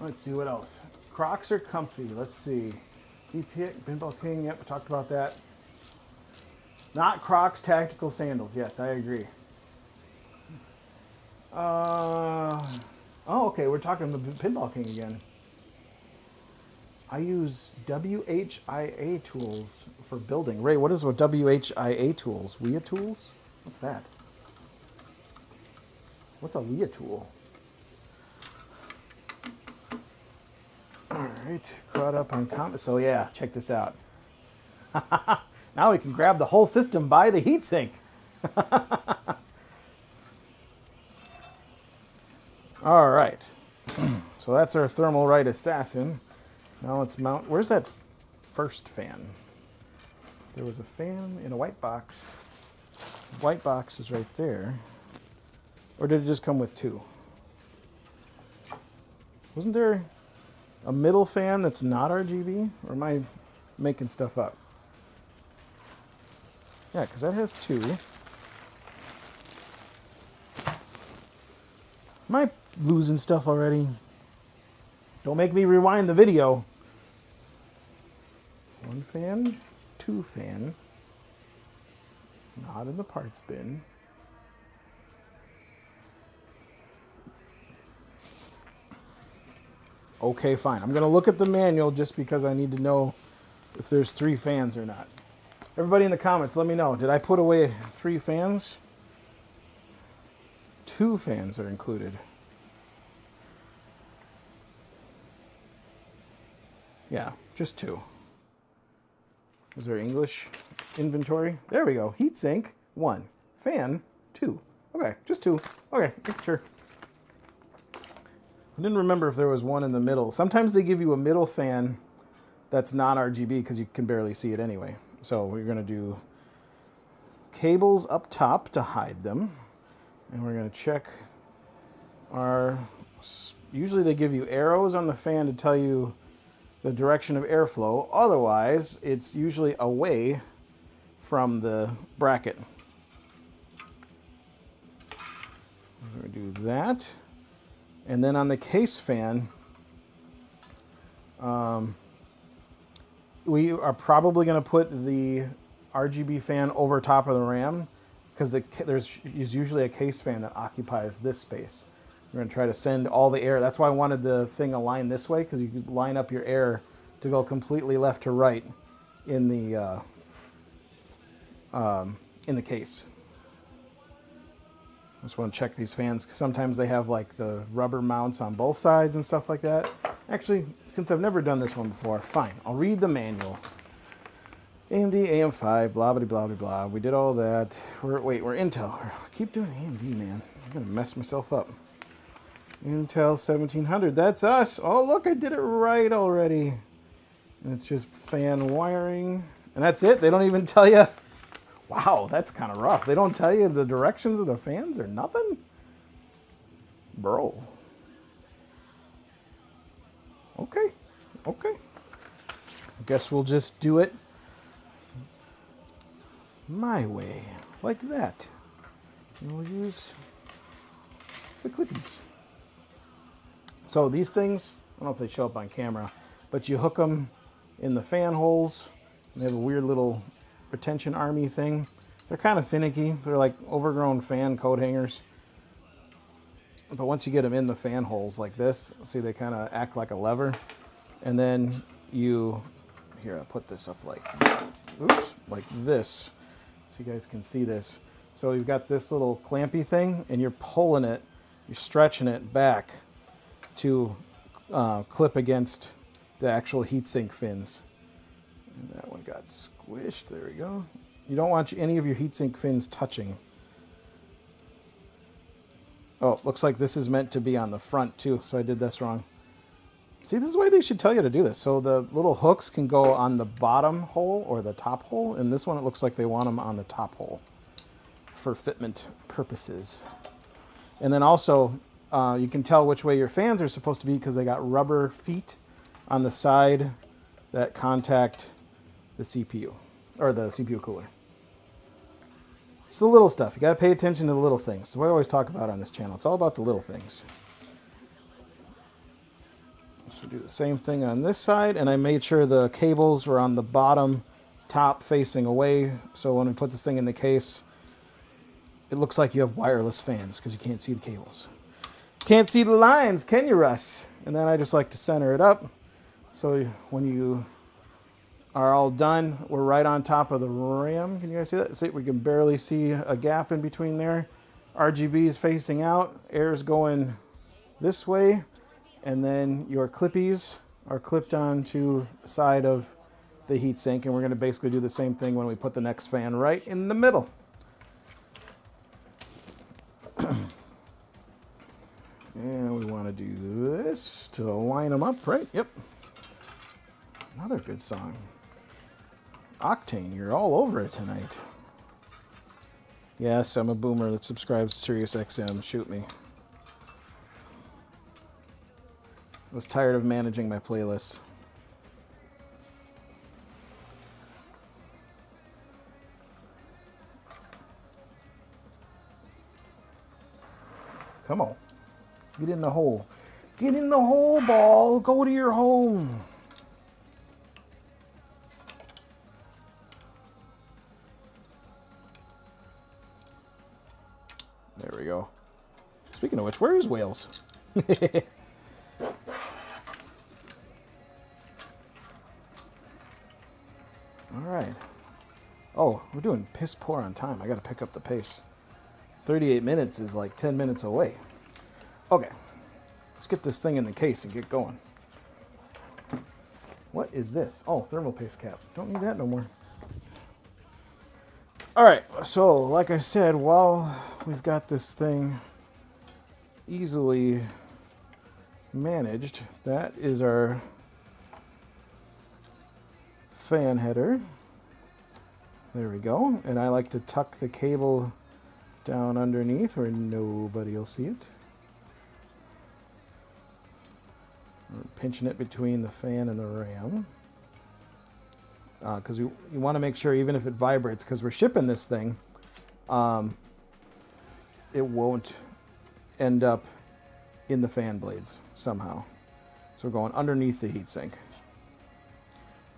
Let's see what else. Crocs are comfy. Let's see. Pinball King, yep, we talked about that. Not Crocs, tactical sandals. Yes, I agree. Oh, okay, we're talking the Pinball King again. I use WHIA tools for building. Ray, what is WHIA tools? WIA tools? What's that? What's a WIA tool? All right, caught up on comments. So yeah, check this out. Now we can grab the whole system by the heatsink. All right, so that's our Thermal Right Assassin. Now let's mount, where's that first fan? There was a fan in a white box. The white box is right there. Or did it just come with 2? Wasn't there a middle fan that's not RGB? Or am I making stuff up? Yeah, because that has 2. Am I losing stuff already? Don't make me rewind the video. 1 fan, 2 fan. Not in the parts bin. Okay, fine. I'm going to look at the manual just because I need to know if there's 3 fans or not. Everybody in the comments, let me know. Did I put away 3 fans? 2 fans are included. Yeah, just 2. Is there English inventory? There we go. Heatsink, 1. Fan, 2. Okay, just 2. Okay, sure. I didn't remember if there was 1 in the middle. Sometimes they give you a middle fan that's non-RGB because you can barely see it anyway. So we're going to do cables up top to hide them. And we're going to check our... Usually they give you arrows on the fan to tell you the direction of airflow. Otherwise, it's usually away from the bracket. We're going to do that. And then on the case fan, we are probably going to put the RGB fan over top of the RAM because there's usually a case fan that occupies this space. We're going to try to send all the air. That's why I wanted the thing aligned this way, because you could line up your air to go completely left to right in the case. I just want to check these fans, because sometimes they have like the rubber mounts on both sides and stuff like that. Actually, since I've never done this one before, fine, I'll read the manual. AMD AM5, blah, blah, blah, blah, blah. We did all that. We're Intel. I keep doing AMD, man. I'm going to mess myself up. Intel 1700, that's us. Oh, look, I did it right already. And it's just fan wiring. And that's it? They don't even tell you? Wow, that's kind of rough. They don't tell you the directions of the fans or nothing? Bro. Okay. I guess we'll just do it my way, like that. And we'll use the clippies. So these things, I don't know if they show up on camera, but you hook them in the fan holes. They have a weird little retention army thing. They're kind of finicky. They're like overgrown fan coat hangers. But once you get them in the fan holes like this, see, they kind of act like a lever. And then you, here, I'll put this up like, oops, like this. So you guys can see this. So you've got this little clampy thing, and you're pulling it, you're stretching it back to clip against the actual heatsink fins. And that one got squished. There we go. You don't want any of your heatsink fins touching. Oh, looks like this is meant to be on the front too, so I did this wrong. See, this is why they should tell you to do this. So the little hooks can go on the bottom hole or the top hole, and this one it looks like they want them on the top hole for fitment purposes. And then also, you can tell which way your fans are supposed to be because they got rubber feet on the side that contact the CPU, or the CPU cooler. It's the little stuff. You got to pay attention to the little things. That's what I always talk about on this channel. It's all about the little things. So do the same thing on this side, and I made sure the cables were on the bottom, top facing away, so when we put this thing in the case, it looks like you have wireless fans because you can't see the cables. Can't see the lines, can you, Russ? And then I just like to center it up, so when you are all done, we're right on top of the RAM. Can you guys see that? See, we can barely see a gap in between there. RGB is facing out, air's going this way, and then your clippies are clipped onto the side of the heatsink, and we're going to basically do the same thing when we put the next fan right in the middle. And we want to do this to line them up, right? Yep. Another good song. Octane, you're all over it tonight. Yes, I'm a boomer that subscribes to SiriusXM. Shoot me. I was tired of managing my playlists. Come on. Get in the hole. Get in the hole, ball. Go to your home. There we go. Speaking of which, where is Wales? All right. Oh, we're doing piss poor on time. I got to pick up the pace. 38 minutes is like 10 minutes away. Okay. Let's get this thing in the case and get going. What is this? Oh, thermal paste cap. Don't need that no more. All right, so like I said, while we've got this thing easily managed, that is our fan header. There we go. And I like to tuck the cable down underneath where nobody will see it. We're pinching it between the fan and the RAM. Because you want to make sure, even if it vibrates, because we're shipping this thing, it won't end up in the fan blades somehow. So we're going underneath the heatsink.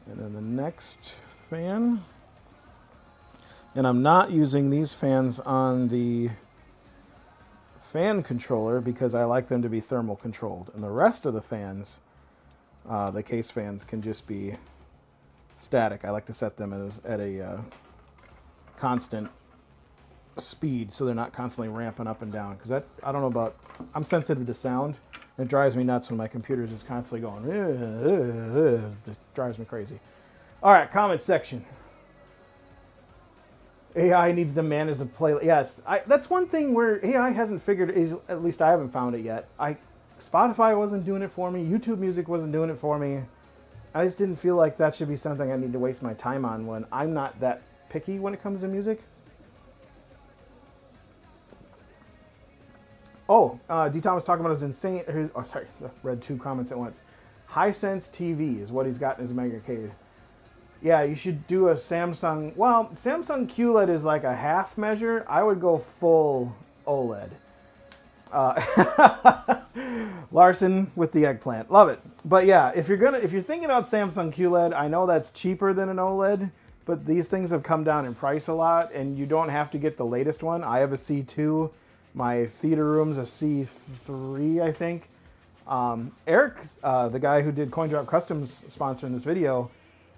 And then the next fan. And I'm not using these fans on the fan controller because I like them to be thermal controlled. And the rest of the fans, the case fans, can just be static. I like to set them at a constant speed so they're not constantly ramping up and down. Because I don't know about, I'm sensitive to sound. It drives me nuts when my computer is just constantly going, it drives me crazy. All right, comment section. AI needs to manage the playlist. Yes, that's one thing where AI hasn't figured, at least I haven't found it yet. Spotify wasn't doing it for me. YouTube Music wasn't doing it for me. I just didn't feel like that should be something I need to waste my time on when I'm not that picky when it comes to music. Oh, D. Thomas talking about his insane, sorry, I read 2 comments at once. Hisense TV is what he's got in his Megacade. Yeah, you should do a Samsung, well, Samsung QLED is like a half measure. I would go full OLED. Larson with the eggplant, love it. But yeah, if you're thinking about Samsung QLED, I know that's cheaper than an OLED, but these things have come down in price a lot, and you don't have to get the latest one. I have a C2. My theater room's a C3, I think. Eric, the guy who did CoinDrop Customs sponsoring this video,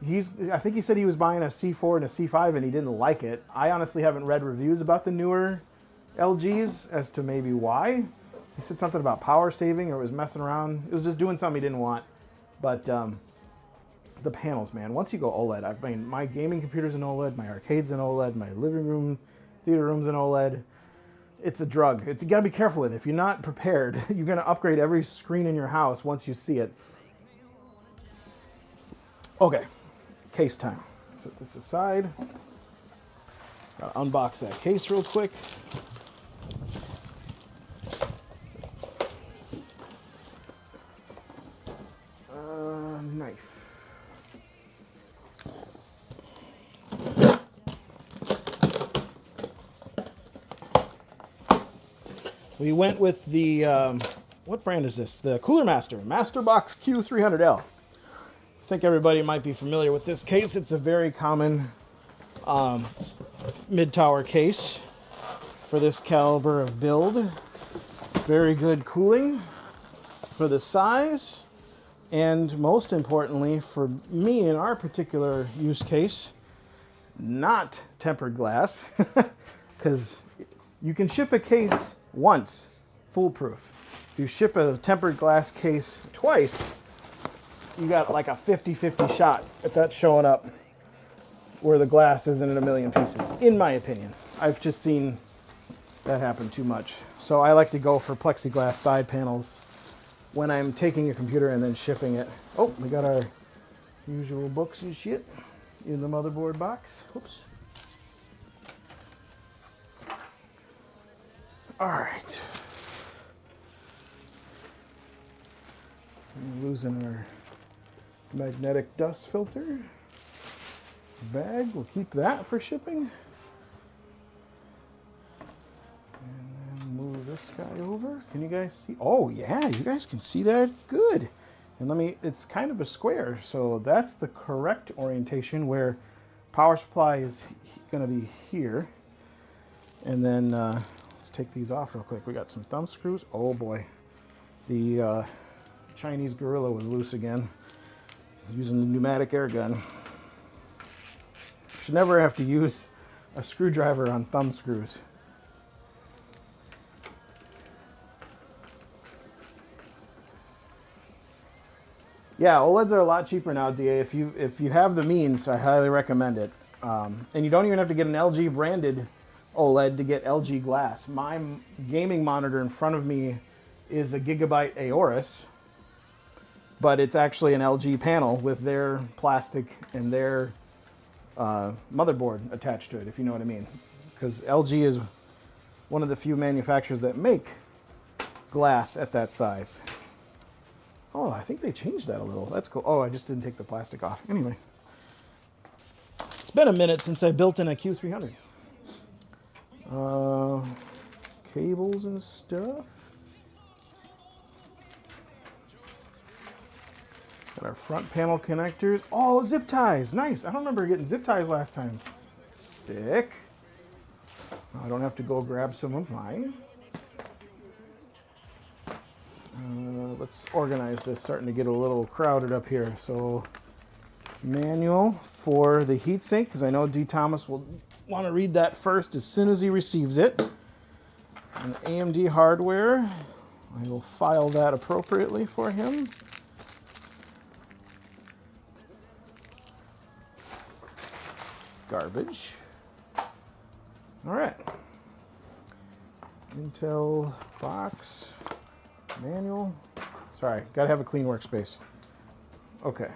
I think he said he was buying a C4 and a C5 and he didn't like it. I honestly haven't read reviews about the newer LGs as to maybe why. He said something about power saving or was messing around. It was just doing something he didn't want. But the panels, man, once you go OLED, I mean, my gaming computer's an OLED, my arcade's an OLED, my living room, theater room's an OLED. It's a drug. You gotta be careful with it. If you're not prepared, you're gonna upgrade every screen in your house once you see it. Okay, case time. Set this aside. Gotta unbox that case real quick. Knife. We went with the, what brand is this? The Cooler Master, Masterbox Q300L. I think everybody might be familiar with this case. It's a very common mid-tower case for this caliber of build. Very good cooling for the size. And most importantly, for me in our particular use case, not tempered glass. Because you can ship a case once, foolproof. If you ship a tempered glass case twice, you got like a 50-50 shot at that showing up where the glass isn't in a million pieces, in my opinion. I've just seen that happen too much. So I like to go for plexiglass side panels when I'm taking a computer and then shipping it. Oh, we got our usual books and shit in the motherboard box. Oops. All right. I'm losing our magnetic dust filter. Bag, we'll keep that for shipping. And then move this guy over. Can you guys see? Oh yeah, you guys can see that good. And it's kind of a square, so that's the correct orientation where power supply is gonna be here. And then let's take these off real quick. We got some thumb screws. Oh boy, the Chinese gorilla was loose again. Using the pneumatic air gun. Should never have to use a screwdriver on thumb screws. Yeah, OLEDs are a lot cheaper now, DA. If you have the means, I highly recommend it. And you don't even have to get an LG branded OLED to get LG glass. My gaming monitor in front of me is a Gigabyte Aorus, but it's actually an LG panel with their plastic and their motherboard attached to it, if you know what I mean. Because LG is one of the few manufacturers that make glass at that size. Oh, I think they changed that a little. That's cool. Oh, I just didn't take the plastic off. Anyway, it's been a minute since I built in a Q300. Cables and stuff. Got our front panel connectors. Oh, zip ties. Nice. I don't remember getting zip ties last time. Sick. I don't have to go grab some of mine. Let's organize this. Starting to get a little crowded up here. So, manual for the heatsink, because I know D. Thomas will want to read that first as soon as he receives it. And AMD hardware, I will file that appropriately for him. Garbage. All right. Intel box, manual. Sorry, gotta have a clean workspace. Okay.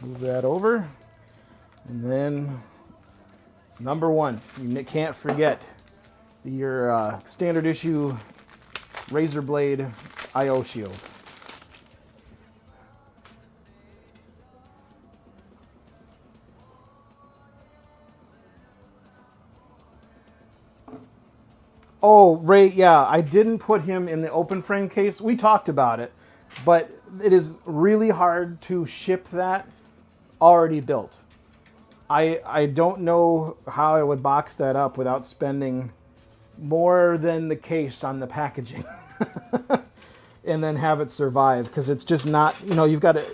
Move that over. And then number one, you can't forget your standard issue razor blade IO shield. Oh, Ray, yeah, I didn't put him in the open frame case. We talked about it, but it is really hard to ship that already built. I don't know how I would box that up without spending more than the case on the packaging and then have it survive, because it's just not, you know, you've got to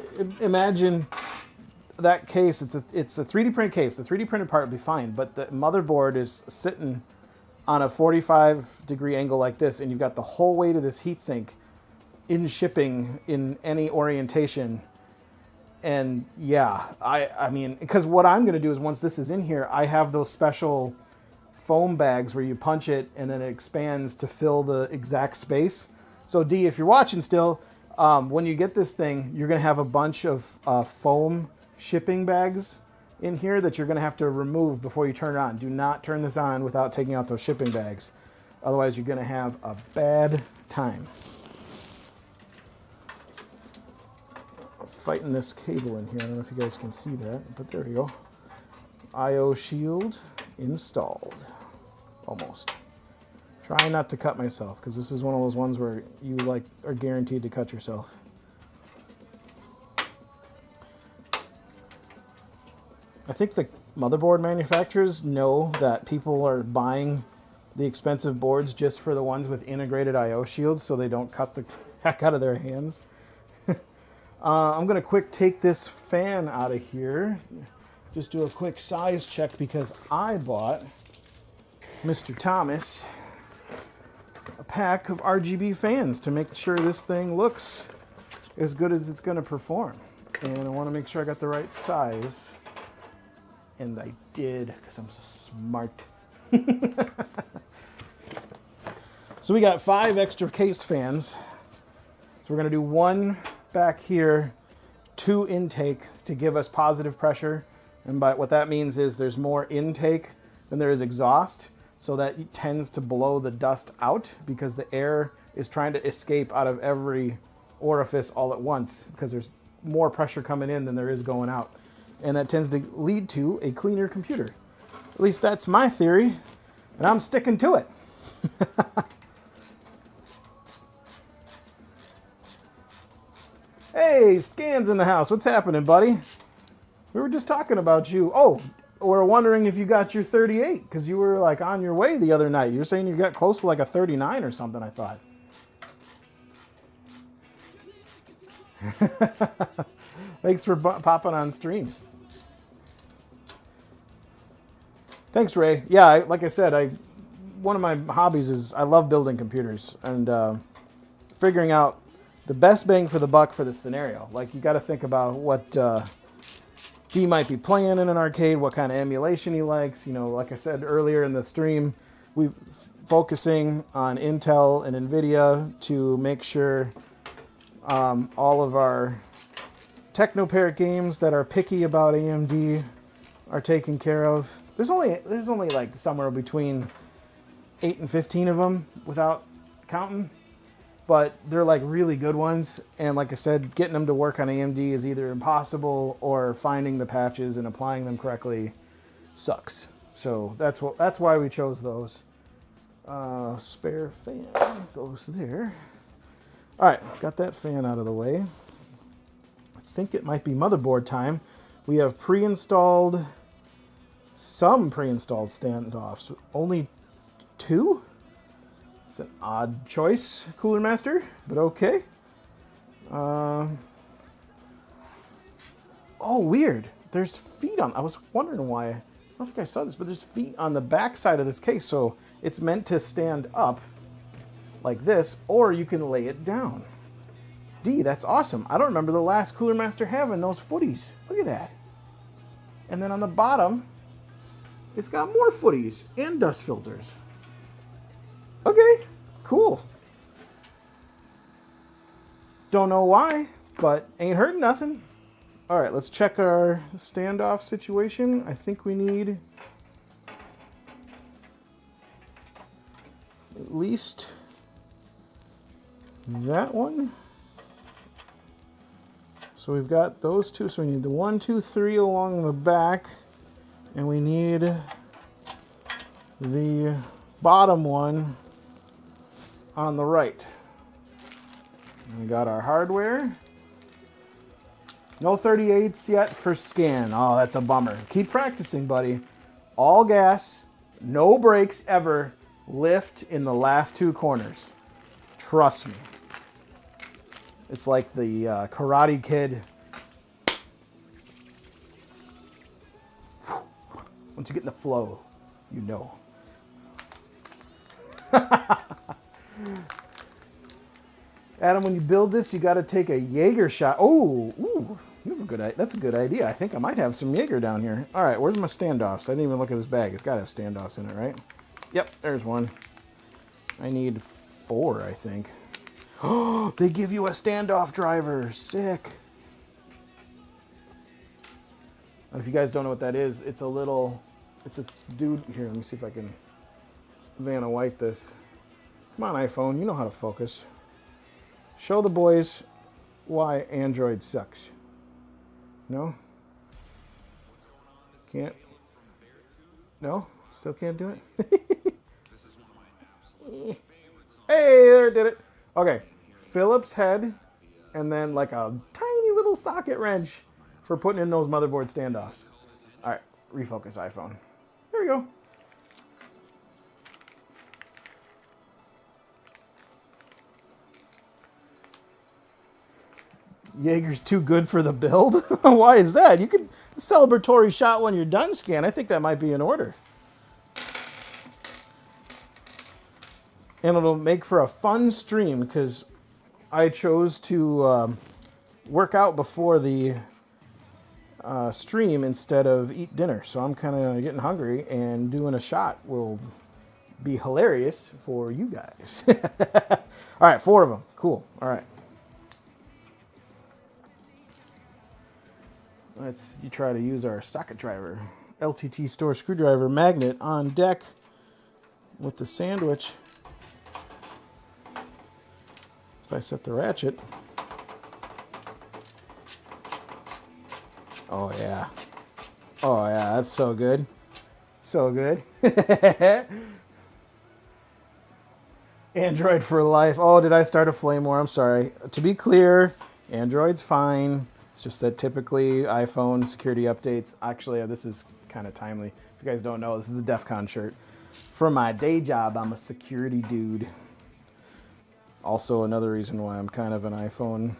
imagine that case. It's a 3D print case. The 3D printed part would be fine, but the motherboard is sitting on a 45-degree angle like this, and you've got the whole weight of this heatsink in shipping in any orientation. And yeah, I mean, because what I'm going to do is once this is in here, I have those special foam bags where you punch it and then it expands to fill the exact space. So D, if you're watching still, when you get this thing, you're going to have a bunch of foam shipping bags in here that you're going to have to remove before you turn it on. Do not turn this on without taking out those shipping bags. Otherwise, you're going to have a bad time. Fighting this cable in here. I don't know if you guys can see that, but there we go. IO shield installed. Almost. Try not to cut myself, because this is one of those ones where you like are guaranteed to cut yourself. I think the motherboard manufacturers know that people are buying the expensive boards just for the ones with integrated IO shields, so they don't cut the heck out of their hands. I'm going to quick take this fan out of here. Just do a quick size check, because I bought Mr. Thomas a pack of RGB fans to make sure this thing looks as good as it's going to perform. And I want to make sure I got the right size. And I did, because I'm so smart. So we got 5 extra case fans. So we're going to do 1 back here, 2 intake to give us positive pressure. And by what that means is there's more intake than there is exhaust. So that tends to blow the dust out, because the air is trying to escape out of every orifice all at once, because there's more pressure coming in than there is going out. And that tends to lead to a cleaner computer. At least that's my theory, and I'm sticking to it. Hey, Scan's in the house. What's happening, buddy? We were just talking about you. Oh, we're wondering if you got your 38, because you were like on your way the other night. You were saying you got close to like a 39 or something, I thought. Thanks for popping on stream. Thanks, Ray. Yeah, like I said, one of my hobbies is I love building computers and figuring out the best bang for the buck for the scenario. Like, you got to think about what D might be playing in an arcade, what kind of emulation he likes. You know, like I said earlier in the stream, we're focusing on Intel and NVIDIA to make sure all of our Technoparrot games that are picky about AMD are taken care of. There's only like somewhere between 8 and 15 of them without counting, but they're like really good ones. And like I said, getting them to work on AMD is either impossible, or finding the patches and applying them correctly sucks. So that's why we chose those. Spare fan goes there. All right, got that fan out of the way. I think it might be motherboard time. We have some pre-installed standoffs. Only 2? It's an odd choice, Cooler Master, but okay. Oh, weird. There's feet on. I was wondering why. don't think I saw this, but there's feet on the back side of this case, so it's meant to stand up like this, or you can lay it down. That's awesome. I don't remember the last Cooler Master having those footies. Look at that. And then on the bottom, it's got more footies and dust filters. Okay, cool. Don't know why, but ain't hurting nothing. All right, let's check our standoff situation. I think we need at least that one. So we've got those two. So we need the 1, 2, 3 along the back, and we need the bottom one on the right. We got our hardware. No 38s yet for scan. Oh, that's a bummer. Keep practicing, buddy. All gas, no brakes ever. Lift in the last 2 corners. Trust me. It's like the Karate Kid. Once you get in the flow, you know. Adam, when you build this, you got to take a Jaeger shot. Oh, ooh, that's a good idea. I think I might have some Jaeger down here. All right, where's my standoffs? I didn't even look at this bag. It's got to have standoffs in it, right? Yep, there's one. I need 4, I think. Oh, they give you a standoff driver. Sick. And if you guys don't know what that is, it's a dude. Here, let me see if I can Vanna White this. Come on, iPhone, you know how to focus. Show the boys why Android sucks. No? Can't? No? Still can't do it? Hey, there it did it. Okay, Phillips head, and then like a tiny little socket wrench for putting in those motherboard standoffs. All right, refocus iPhone. There we go. Jaeger's too good for the build? Why is that? You could celebratory shot when you're done scan. I think that might be in order. And it'll make for a fun stream because I chose to work out before the stream instead of eat dinner. So I'm kind of getting hungry, and doing a shot will be hilarious for you guys. All right, 4 of them. Cool. All right. You try to use our socket driver, LTT store screwdriver magnet on deck with the sandwich. If I set the ratchet. Oh yeah. Oh yeah, that's so good. So good. Android for life. Oh, did I start a flame war? I'm sorry. To be clear, Android's fine. It's just that typically iPhone security updates. Actually, this is kind of timely. If you guys don't know, this is a DEF CON shirt. For my day job, I'm a security dude. Also, another reason why I'm kind of an iPhone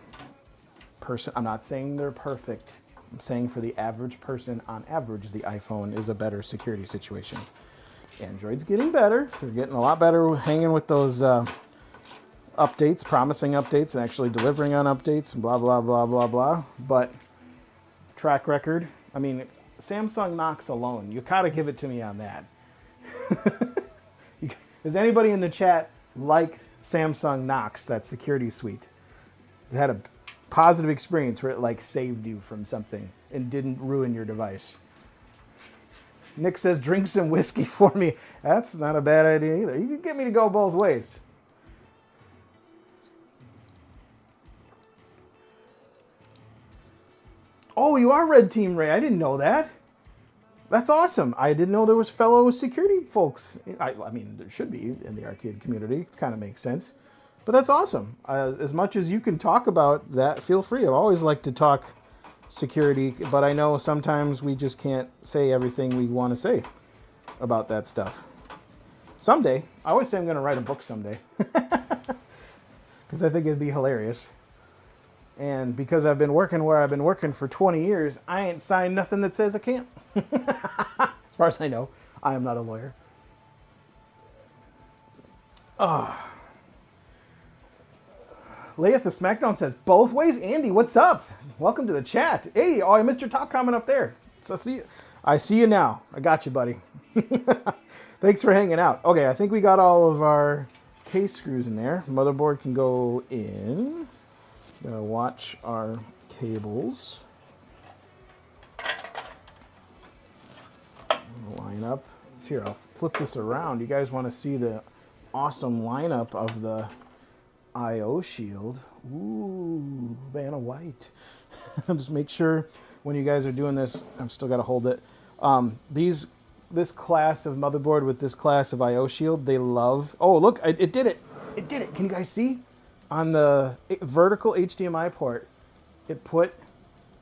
person. I'm not saying they're perfect. I'm saying for the average person, on average, the iPhone is a better security situation. Android's getting better. They're getting a lot better hanging with those updates, promising updates, and actually delivering on updates, and blah, blah, blah, blah, blah. But track record, I mean, Samsung Knox alone, you gotta give it to me on that. Does anybody in the chat like Samsung Knox, that security suite? It had a positive experience where it like saved you from something and didn't ruin your device. Nick says, drink some whiskey for me. That's not a bad idea either. You can get me to go both ways. Oh, you are Red Team Ray. I didn't know that. That's awesome. I didn't know there was fellow security folks. I mean, there should be in the arcade community. It kind of makes sense. But that's awesome. As much as you can talk about that, feel free. I always like to talk security, but I know sometimes we just can't say everything we want to say about that stuff. Someday. I always say I'm going to write a book someday. Because I think it'd be hilarious. And because I've been working where I've been working for 20 years, I ain't signed nothing that says I can't. As far as I know, I am not a lawyer. Leah the SmackDown says, both ways? Andy, what's up? Welcome to the chat. Hey, oh, I missed your top comment up there. So I see you now. I got you, buddy. Thanks for hanging out. Okay, I think we got all of our case screws in there. Motherboard can go in. Gotta watch our cables. Line up. Here, I'll flip this around. You guys want to see the awesome lineup of the I/O shield. Ooh, Vanna White. Just make sure when you guys are doing this, I'm still got to hold it. This class of motherboard with this class of I/O shield, they love. Oh, look, it did it. It did it. Can you guys see? On the vertical HDMI port, it put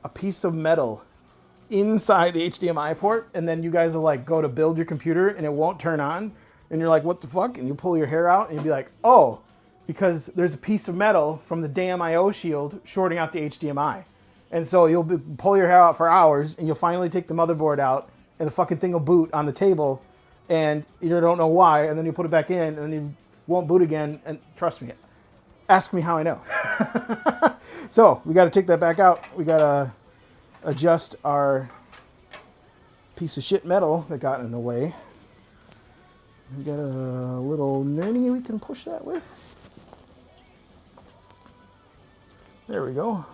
a piece of metal inside the HDMI port, and then you guys will like go to build your computer and it won't turn on, and you're like, what the fuck? And you pull your hair out and you'll be like, oh, because there's a piece of metal from the damn I/O shield shorting out the HDMI. And so you'll pull your hair out for hours, and you'll finally take the motherboard out, and the fucking thing will boot on the table, and you don't know why, and then you put it back in, and then you won't boot again, and trust me, ask me how I know. So we got to take that back out. We got to adjust our piece of shit metal that got in the way. We got a little nurney we can push that with. There we go.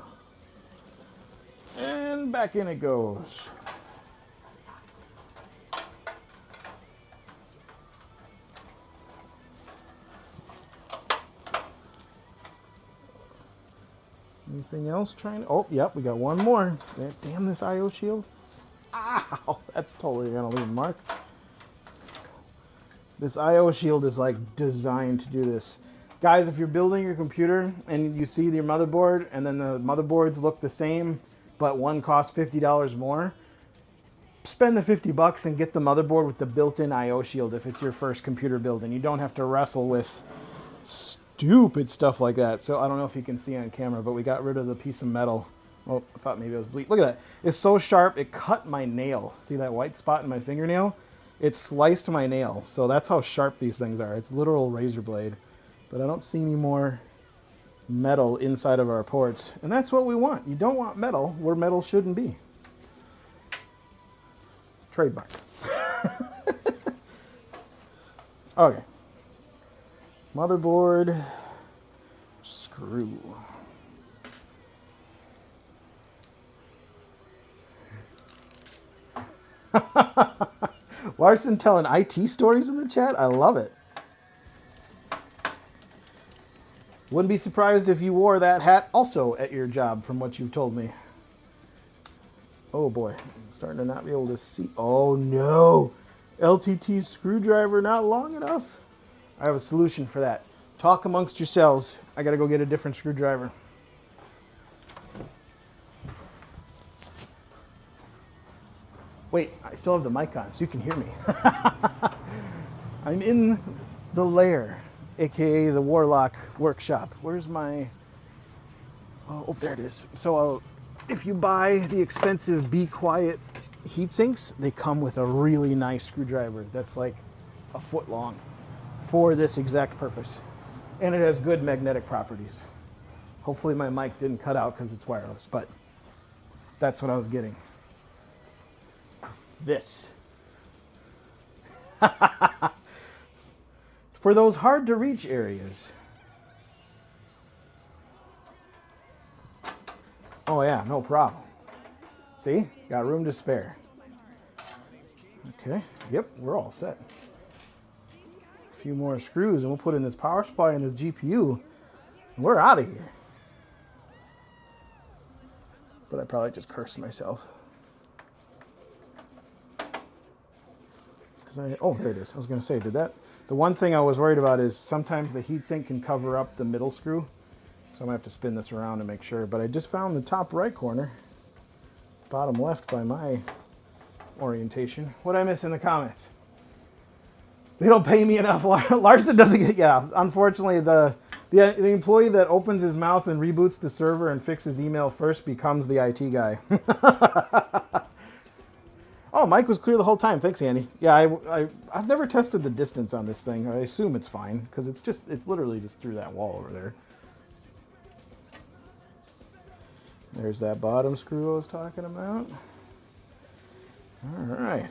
And back in it goes. Anything else trying to... Oh, yep, we got one more. Damn this I/O shield. Ow, that's totally gonna leave a mark. This I/O shield is like designed to do this. Guys, if you're building your computer and you see your motherboard and then the motherboards look the same, but one costs $50 more, spend the $50 and get the motherboard with the built-in I/O shield if it's your first computer build, and you don't have to wrestle with stupid stuff like that. So I don't know if you can see on camera, but we got rid of the piece of metal. Oh, I thought maybe it was bleak. Look at that. It's so sharp, it cut my nail. See that white spot in my fingernail? It sliced my nail. So that's how sharp these things are. It's literal razor blade. But I don't see any more metal inside of our ports. And that's what we want. You don't want metal where metal shouldn't be. Trademark. Okay. Motherboard screw. Larson telling IT stories in the chat. I love it. Wouldn't be surprised if you wore that hat also at your job, from what you've told me. Oh boy, I'm starting to not be able to see. Oh no, LTT screwdriver not long enough. I have a solution for that. Talk amongst yourselves. I gotta go get a different screwdriver. Wait, I still have the mic on, so you can hear me. I'm in the lair, aka the Warlock workshop. Where's my... Oh, there it is. So if you buy the expensive Be Quiet heat sinks, they come with a really nice screwdriver that's like a foot long for this exact purpose. And it has good magnetic properties. Hopefully my mic didn't cut out because it's wireless, but that's what I was getting. This. For those hard to reach areas. Oh yeah, no problem. See, got room to spare. Okay, yep, we're all set. A few more screws and we'll put in this power supply and this GPU and we're out of here. But I probably just cursed myself. Oh, there it is. I was going to say, did that... The one thing I was worried about is sometimes the heatsink can cover up the middle screw. So I'm going to have to spin this around to make sure. But I just found the top right corner. Bottom left by my orientation. What did I miss in the comments? They don't pay me enough. Larson doesn't get... Yeah, unfortunately, the employee that opens his mouth and reboots the server and fixes email first becomes the IT guy. Oh, mic was clear the whole time. Thanks, Andy. Yeah, I've never tested the distance on this thing. I assume it's fine because it's literally just through that wall over there. There's that bottom screw I was talking about. All right.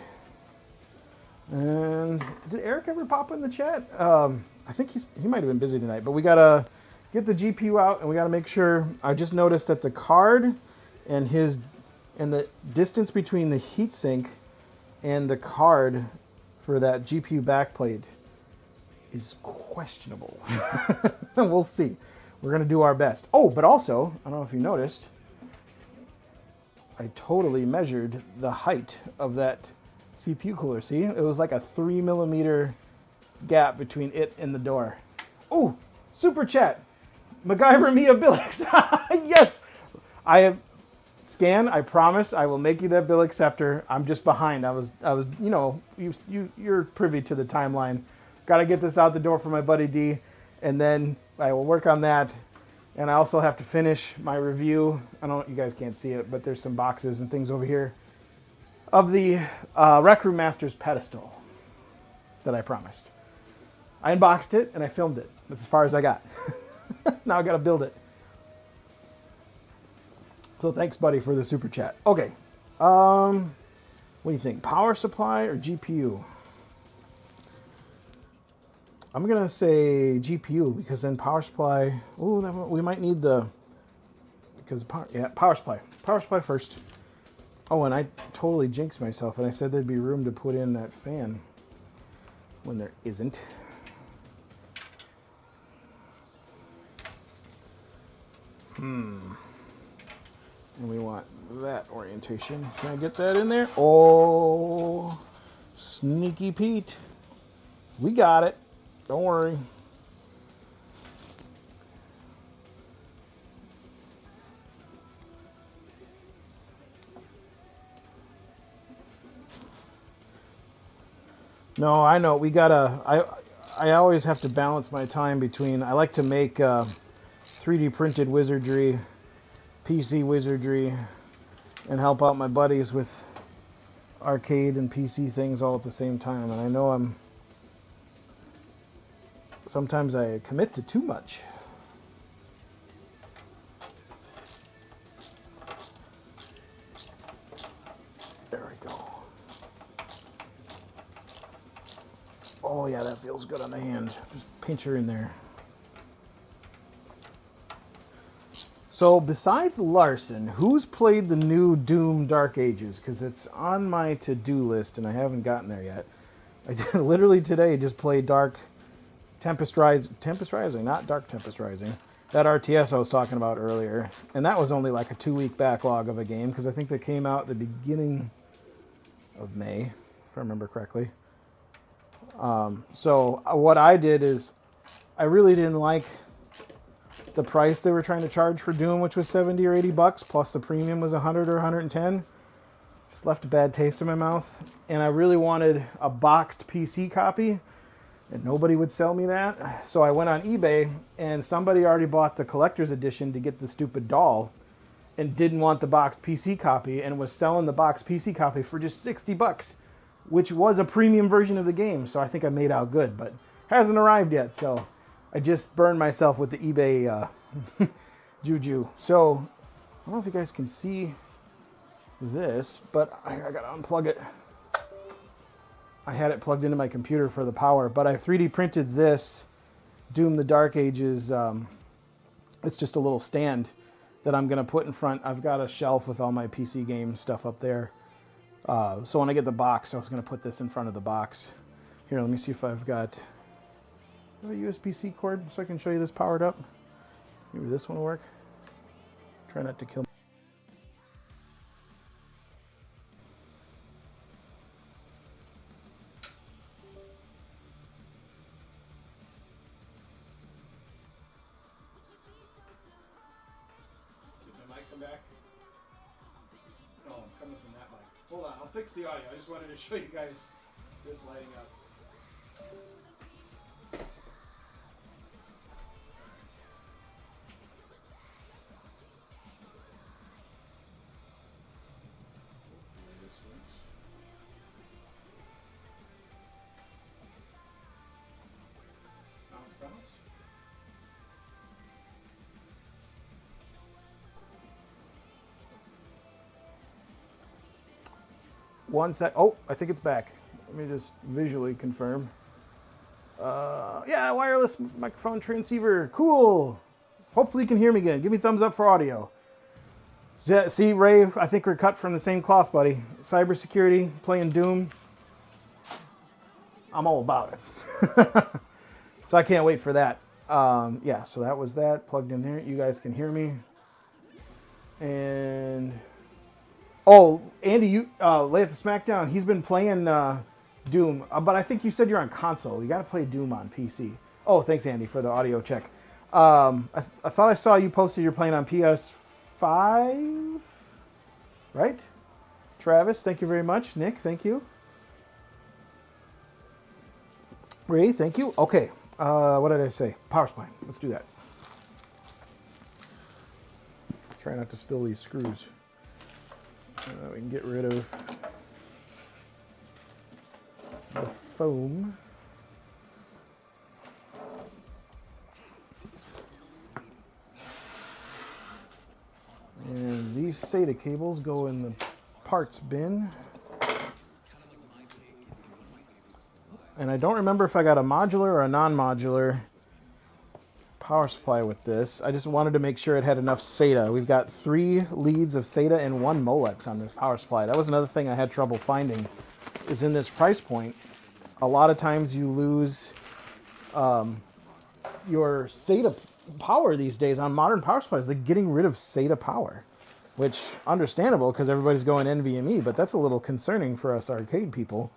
And did Eric ever pop in the chat? I think he might have been busy tonight, but we gotta get the GPU out and we gotta make sure. I just noticed that the card and the distance between the heatsink and the card for that GPU backplate is questionable. We'll see. We're gonna do our best. Oh, but also, I don't know if you noticed, I totally measured the height of that CPU cooler. See, it was like a 3 millimeter gap between it and the door. Oh, super chat. MacGyver me a Billix. Yes, I have. Scan, I promise I will make you that bill acceptor. I'm just behind. I was, you know, you're privy to the timeline. Got to get this out the door for my buddy D, and then I will work on that. And I also have to finish my review. I don't, you guys can't see it, but there's some boxes and things over here of the Rec Room Masters pedestal that I promised. I unboxed it and I filmed it. That's as far as I got. Now I got to build it. So thanks, buddy, for the super chat. Okay. What do you think? Power supply or GPU? I'm going to say GPU because then power supply... Oh, we might need the... Because power supply. Power supply first. Oh, and I totally jinxed myself, and I said there'd be room to put in that fan when there isn't. And we want that orientation. Can I get that in there? Oh, sneaky Pete. We got it. Don't worry. No, I know. We gotta... I always have to balance my time between... I like to make 3D printed wizardry, PC wizardry, and help out my buddies with arcade and PC things all at the same time. And I know sometimes I commit to too much. There we go. Oh yeah, that feels good on the hand. Just pinch her in there. So besides Larson, who's played the new Doom Dark Ages? Because it's on my to-do list and I haven't gotten there yet. I did, literally today just played Dark Tempest Rising, not Dark Tempest Rising. That RTS I was talking about earlier. And that was only like a 2-week backlog of a game because I think that came out at the beginning of May, if I remember correctly. So what I did is I really didn't like the price they were trying to charge for Doom, which was 70 or 80 bucks, plus the premium was 100 or 110. Just left a bad taste in my mouth. And I really wanted a boxed PC copy, and nobody would sell me that. So I went on eBay, and somebody already bought the collector's edition to get the stupid doll and didn't want the boxed PC copy and was selling the boxed PC copy for just 60 bucks, which was a premium version of the game. So I think I made out good, but hasn't arrived yet, so I just burned myself with the eBay juju. So I don't know if you guys can see this, but I gotta unplug it. I had it plugged into my computer for the power, but I 3D printed this Doom the Dark Ages. It's just a little stand that I'm gonna put in front. I've got a shelf with all my PC game stuff up there. So when I get the box, I was gonna put this in front of the box. Here, let me see if I've got a USB-C cord so I can show you this powered up. Maybe this one will work. Try not to kill me. Did my mic come back? No, I'm coming from that mic. Hold on, I'll fix the audio. I just wanted to show you guys this lighting up. 1 sec. Oh, I think it's back. Let me just visually confirm. Yeah, wireless microphone transceiver. Cool. Hopefully you can hear me again. Give me a thumbs up for audio. Yeah, see, Ray, I think we're cut from the same cloth, buddy. Cybersecurity, playing Doom. I'm all about it. So I can't wait for that. Yeah, so that was that. Plugged in there. You guys can hear me. And... oh, Andy, you lay at the smackdown. He's been playing Doom. But I think you said you're on console. You got to play Doom on PC. Oh, thanks, Andy, for the audio check. I thought I saw you posted you're playing on PS5, right? Travis, thank you very much. Nick, thank you. Ray, thank you. Okay, what did I say? Power supply. Let's do that. Try not to spill these screws. We can get rid of the foam. And these SATA cables go in the parts bin. And I don't remember if I got a modular or a non-modular power supply with this. I just wanted to make sure it had enough SATA. We've got 3 leads of SATA and 1 Molex on this power supply. That was another thing I had trouble finding, is in this price point. A lot of times you lose your SATA power these days on modern power supplies. They're getting rid of SATA power, which understandable because everybody's going NVMe, but that's a little concerning for us arcade people.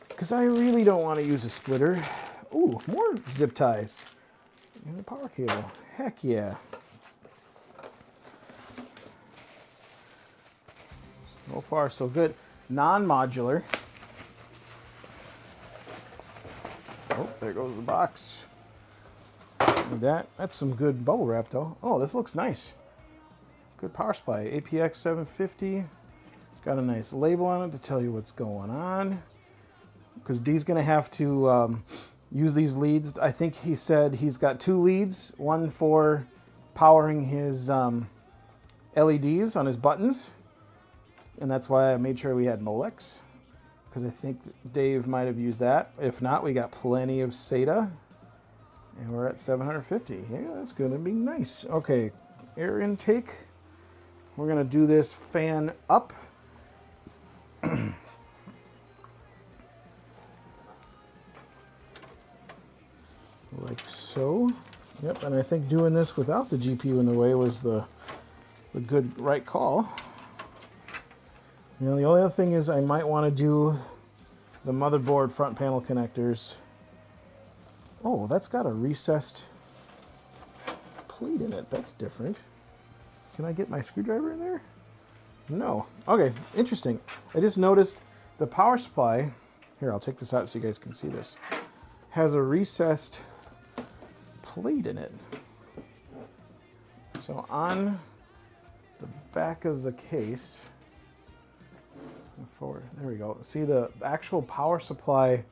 Because I really don't want to use a splitter. Ooh, more zip ties. And a power cable. Heck yeah. So far, so good. Non-modular. Oh, there goes the box. That's some good bubble wrap, though. Oh, this looks nice. Good power supply. APX 750. Got a nice label on it to tell you what's going on. Because D's going to have to use these leads. I think he said he's got 2 leads. One for powering his LEDs on his buttons. And that's why I made sure we had Molex. Because I think Dave might have used that. If not, we got plenty of SATA. And we're at 750. Yeah, that's going to be nice. Okay, air intake. We're going to do this fan up. Like so. Yep, and I think doing this without the GPU in the way was the good right call. You know, the only other thing is I might want to do the motherboard front panel connectors. Oh, that's got a recessed plate in it. That's different. Can I get my screwdriver in there? No. Okay, interesting. I just noticed the power supply, here, I'll take this out so you guys can see this, has a recessed plate in it. So on the back of the case, forward, there we go. See, the actual power supply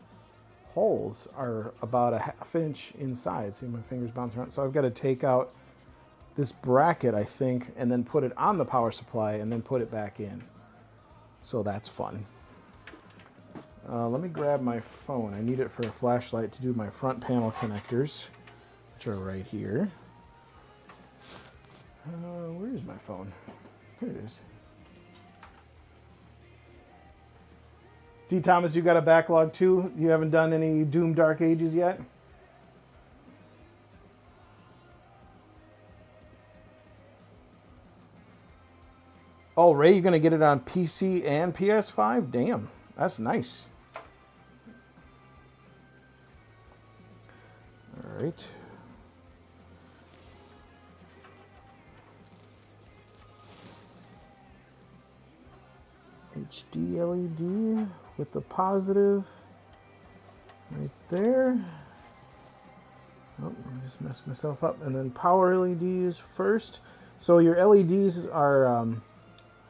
holes are about a ½ inch inside. See, my fingers bounce around. So I've got to take out this bracket, I think, and then put it on the power supply and then put it back in. So that's fun. Let me grab my phone. I need it for a flashlight to do my front panel connectors, which are right here. Where is my phone? Here it is. D. Thomas, you got a backlog too? You haven't done any Doom Dark Ages yet? Oh, Ray, you're going to get it on PC and PS5? Damn, that's nice. All right. HD LED with the positive right there. Oh, I just messed myself up. And then power LEDs first. So your LEDs are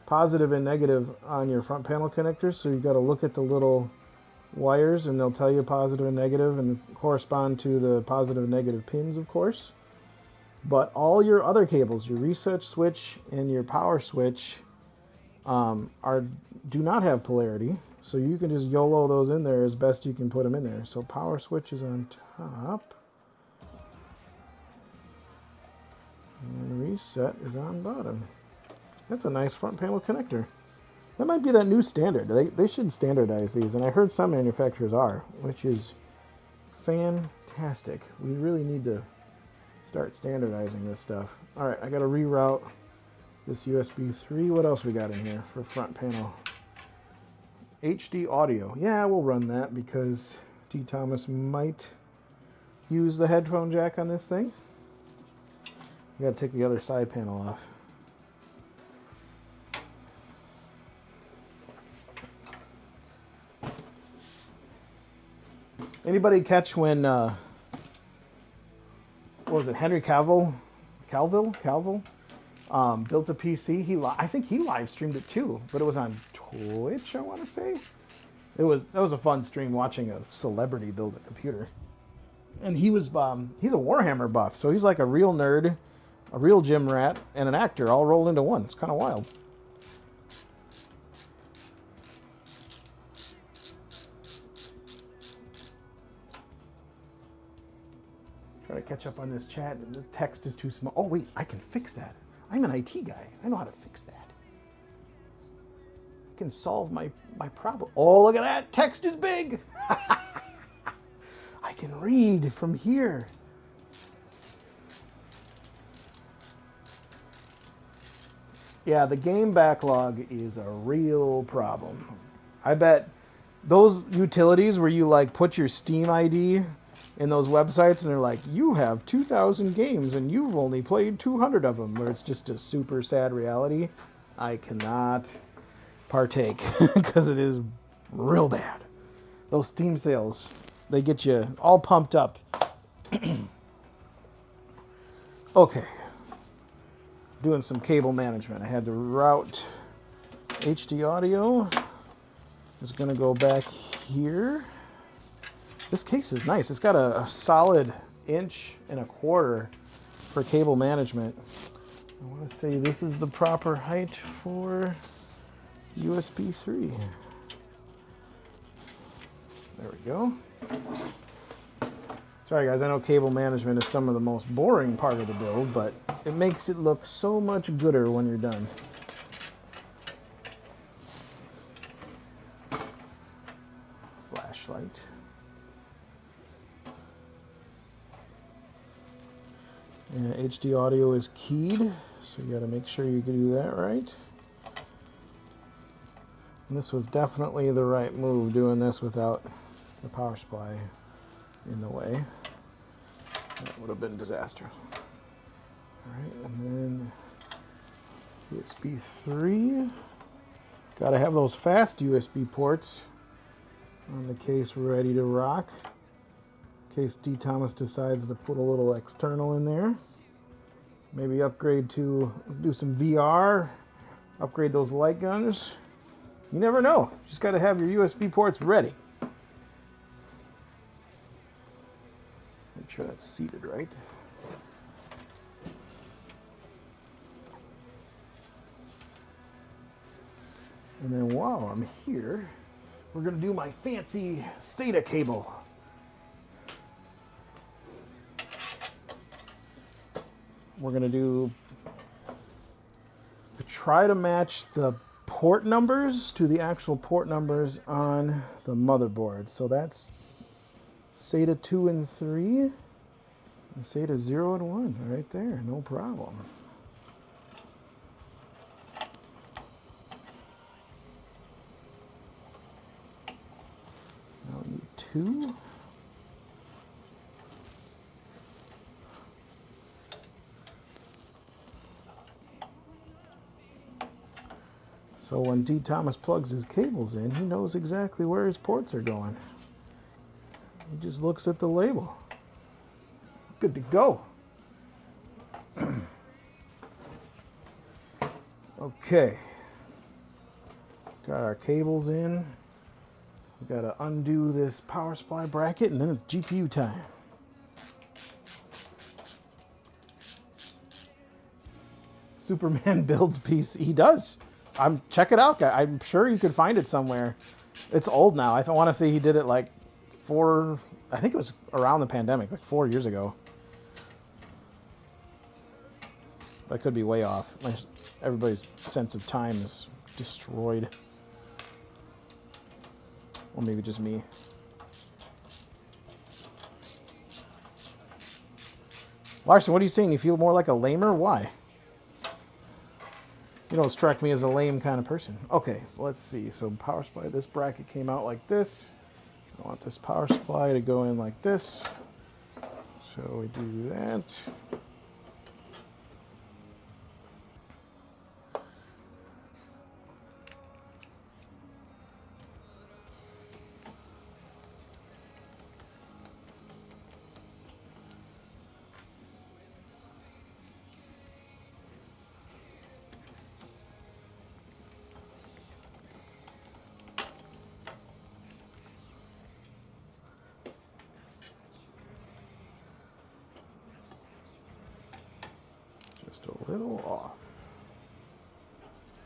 positive and negative on your front panel connectors. So you've got to look at the little wires and they'll tell you positive and negative and correspond to the positive and negative pins, of course. But all your other cables, your reset switch and your power switch, do not have polarity. So you can just YOLO those in there as best you can put them in there. So power switch is on top. And reset is on bottom. That's a nice front panel connector. That might be that new standard. They should standardize these, and I heard some manufacturers are, which is fantastic. We really need to start standardizing this stuff. All right, I got to reroute this USB 3. What else we got in here for front panel? HD audio. Yeah, we'll run that because T. Thomas might use the headphone jack on this thing. We got to take the other side panel off. Anybody catch when, what was it, Henry Cavill built a PC? I think he live streamed it too, but it was on Twitch, I want to say. That was a fun stream watching a celebrity build a computer. And he's a Warhammer buff, so he's like a real nerd, a real gym rat, and an actor all rolled into one. It's kind of wild. Try to catch up on this chat. The text is too small. Oh, wait, I can fix that. I'm an IT guy. I know how to fix that. I can solve my problem. Oh, look at that. Text is big. I can read from here. Yeah, the game backlog is a real problem. I bet those utilities where you like put your Steam ID in those websites and they're like, you have 2,000 games and you've only played 200 of them, where it's just a super sad reality. I cannot partake because it is real bad. Those Steam sales, they get you all pumped up. Okay. Doing some cable management. I had to route HD audio. It's going to go back here. This case is nice. It's got a solid 1.25 inches for cable management. I want to say this is the proper height for USB 3. There we go. Sorry guys, I know cable management is some of the most boring part of the build, but it makes it look so much gooder when you're done. Flashlight. And HD audio is keyed, so you got to make sure you can do that right. And this was definitely the right move, doing this without the power supply in the way. That would have been a disaster. All right, and then USB 3. Got to have those fast USB ports on the case ready to rock. In case D. Thomas decides to put a little external in there. Maybe upgrade to do some VR, upgrade those light guns. You never know. Just got to have your USB ports ready. Make sure that's seated right. And then while I'm here, we're going to do my fancy SATA cable. We're going to try to match the port numbers to the actual port numbers on the motherboard. So that's SATA 2 and 3, and SATA 0 and 1 right there, no problem. Now we need 2. So when D. Thomas plugs his cables in, he knows exactly where his ports are going. He just looks at the label. Good to go. Okay. Got our cables in. We've got to undo this power supply bracket, and then it's GPU time. Superman builds PC. He does. check it out, guys. I'm sure you could find it somewhere. It's old now. I want to say he did it like I think it was around the pandemic, like 4 years ago. I could be way off. Everybody's sense of time is destroyed. Or maybe just me. Larson, what are you saying? You feel more like a lamer? Why? You don't strike me as a lame kind of person. Okay, so let's see. So power supply, this bracket came out like this. I want this power supply to go in like this. So we do that. Just a little off.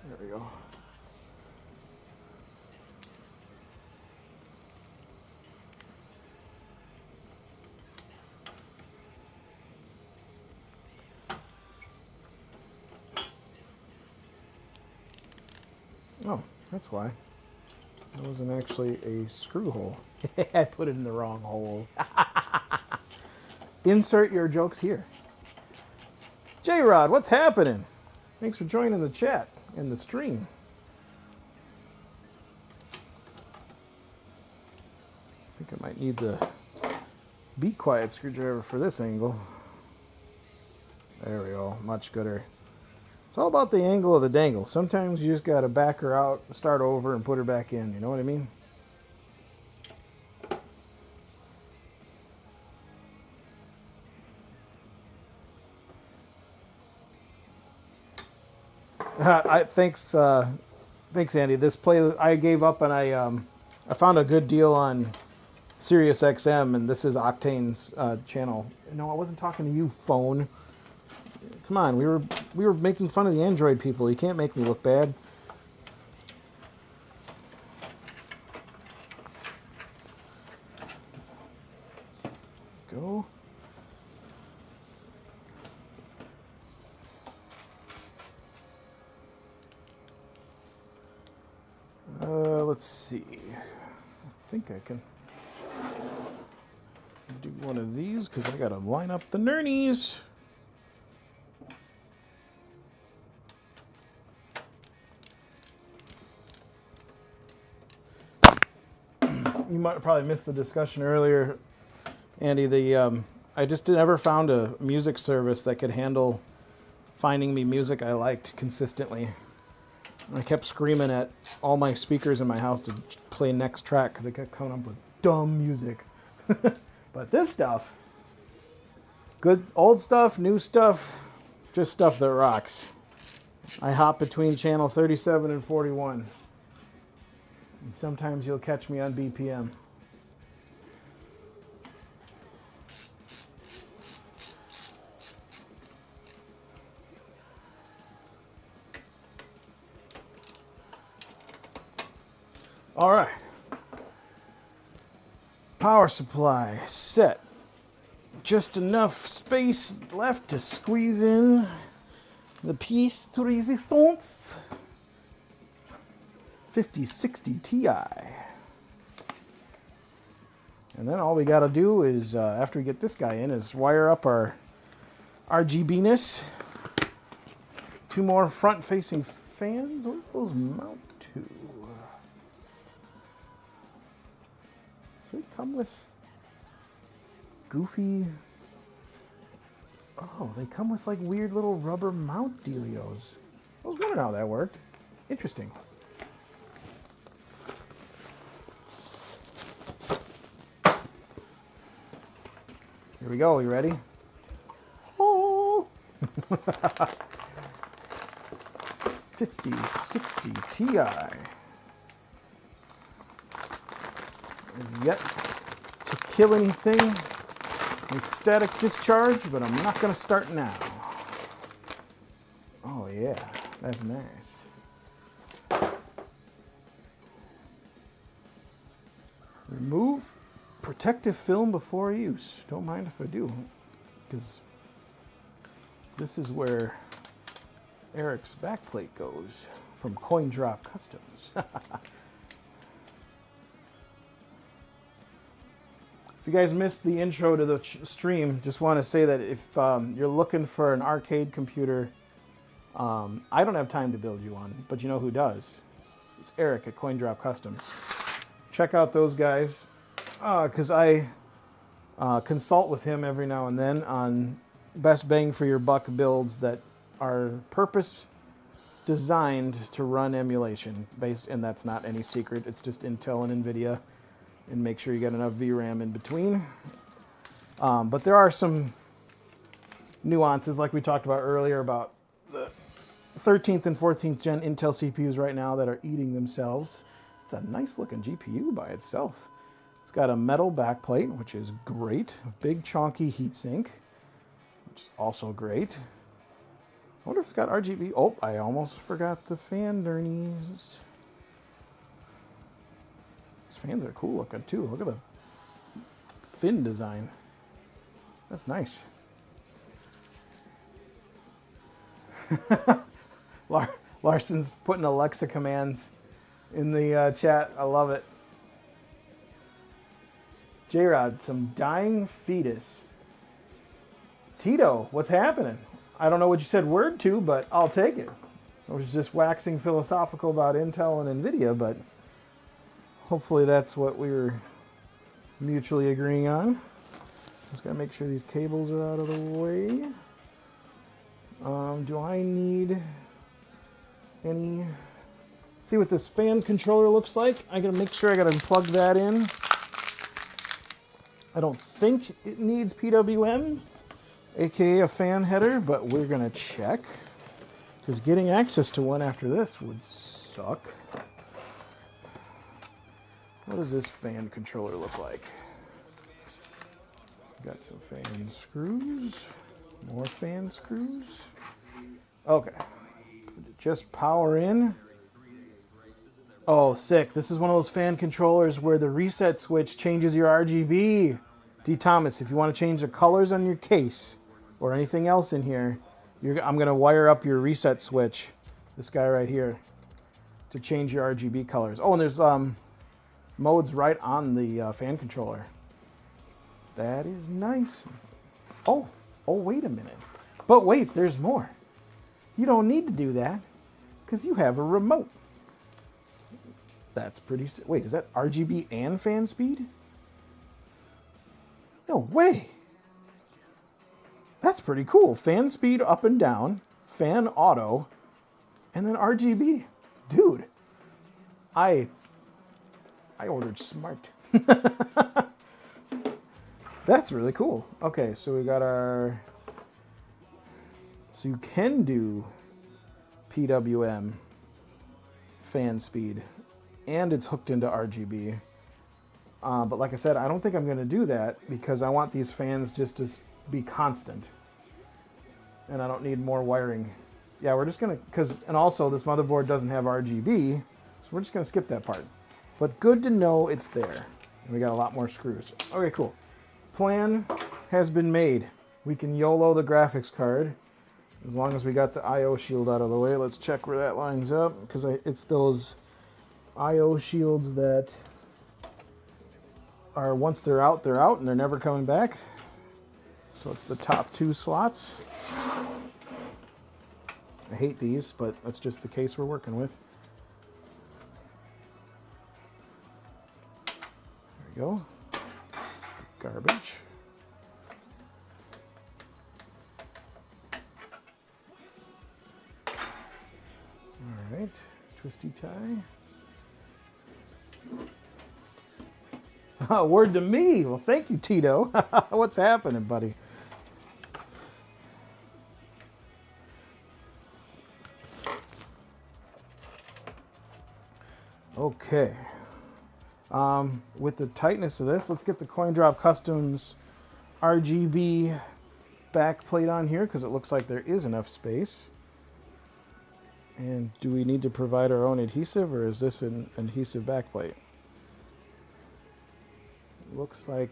There we go. Oh, that's why. That wasn't actually a screw hole. I put it in the wrong hole. Insert your jokes here. J-Rod, what's happening? Thanks for joining the chat and the stream. I think I might need the Be Quiet screwdriver for this angle. There we go, much gooder. It's all about the angle of the dangle. Sometimes you just gotta back her out, start over, and put her back in. You know what I mean? Thanks, Andy. This play I gave up, and I found a good deal on Sirius XM, and this is Octane's channel. No, I wasn't talking to you, phone. Come on, we were making fun of the Android people. You can't make me look bad. Go. Let's see. I think I can do one of these because I gotta line up the nernies. You might have probably missed the discussion earlier, Andy. I just never found a music service that could handle finding me music I liked consistently. I kept screaming at all my speakers in my house to play next track because they kept coming up with dumb music. But this stuff, good old stuff, new stuff, just stuff that rocks. I hop between channel 37 and 41. And sometimes you'll catch me on BPM. All right. Power supply set. Just enough space left to squeeze in the piece de resistance. 5060 Ti. And then all we got to do is, after we get this guy in, is wire up our RGB-ness. 2 more front-facing fans. Where do those mount to? Do they come with goofy... Oh, they come with like weird little rubber mount dealios. I was wondering how that worked. Interesting. Here we go. You ready? Oh! 5060 Ti. Yet to kill anything with static discharge, but I'm not going to start now. Oh yeah, that's nice. Remove protective film before use. Don't mind if I do, because this is where Eric's backplate goes from Coin Drop Customs. If you guys missed the intro to the stream, just want to say that if you're looking for an arcade computer, I don't have time to build you one, but you know who does? It's Eric at Coin Drop Customs. Check out those guys, because I consult with him every now and then on best bang for your buck builds that are purpose designed to run emulation based, and that's not any secret. It's just Intel and NVIDIA, and make sure you get enough VRAM in between. But there are some nuances, like we talked about earlier, about the 13th and 14th gen Intel CPUs right now that are eating themselves. It's a nice looking GPU by itself. It's got a metal backplate, which is great. A big chunky heatsink, which is also great. I wonder if it's got RGB. Oh, I almost forgot the fan durnies. These fans are cool looking too. Look at the fin design. That's nice. Larson's putting Alexa commands in the chat. I love it. J-Rod, some dying fetus. Tito, what's happening? I don't know what you said word to, but I'll take it. I was just waxing philosophical about Intel and NVIDIA, but hopefully that's what we were mutually agreeing on. Just gotta make sure these cables are out of the way. Do I need any... Let's see what this fan controller looks like. I gotta make sure I gotta plug that in. I don't think it needs PWM, aka a fan header, but we're gonna check, because getting access to one after this would suck. What does this fan controller look like? Got some fan screws, more fan screws. Okay, just power in. Oh, sick. This is one of those fan controllers where the reset switch changes your RGB. D. Thomas, if you want to change the colors on your case or anything else in here, I'm going to wire up your reset switch, this guy right here, to change your RGB colors. Oh, and there's modes right on the fan controller. That is nice. Oh, wait a minute. But wait, there's more. You don't need to do that because you have a remote. That's pretty... Wait, is that RGB and fan speed? No way. That's pretty cool. Fan speed up and down, fan auto, and then RGB. Dude, I ordered smart. That's really cool. Okay, so we got our... So you can do PWM fan speed, and it's hooked into RGB. But like I said, I don't think I'm going to do that because I want these fans just to be constant. And I don't need more wiring. Yeah, we're just going to... And also, this motherboard doesn't have RGB, so we're just going to skip that part. But good to know it's there. And we got a lot more screws. Okay, cool. Plan has been made. We can YOLO the graphics card. As long as we got the I/O shield out of the way. Let's check where that lines up, because it's those I/O shields that are, once they're out, and they're never coming back. So it's the top two slots. I hate these, but that's just the case we're working with. There we go. Garbage. All right, twisty tie. Word to me. Well, thank you, Tito. What's happening, buddy? Okay. With the tightness of this, let's get the Coin Drop Customs RGB backplate on here, because it looks like there is enough space. And do we need to provide our own adhesive, or is this an adhesive backplate? Looks like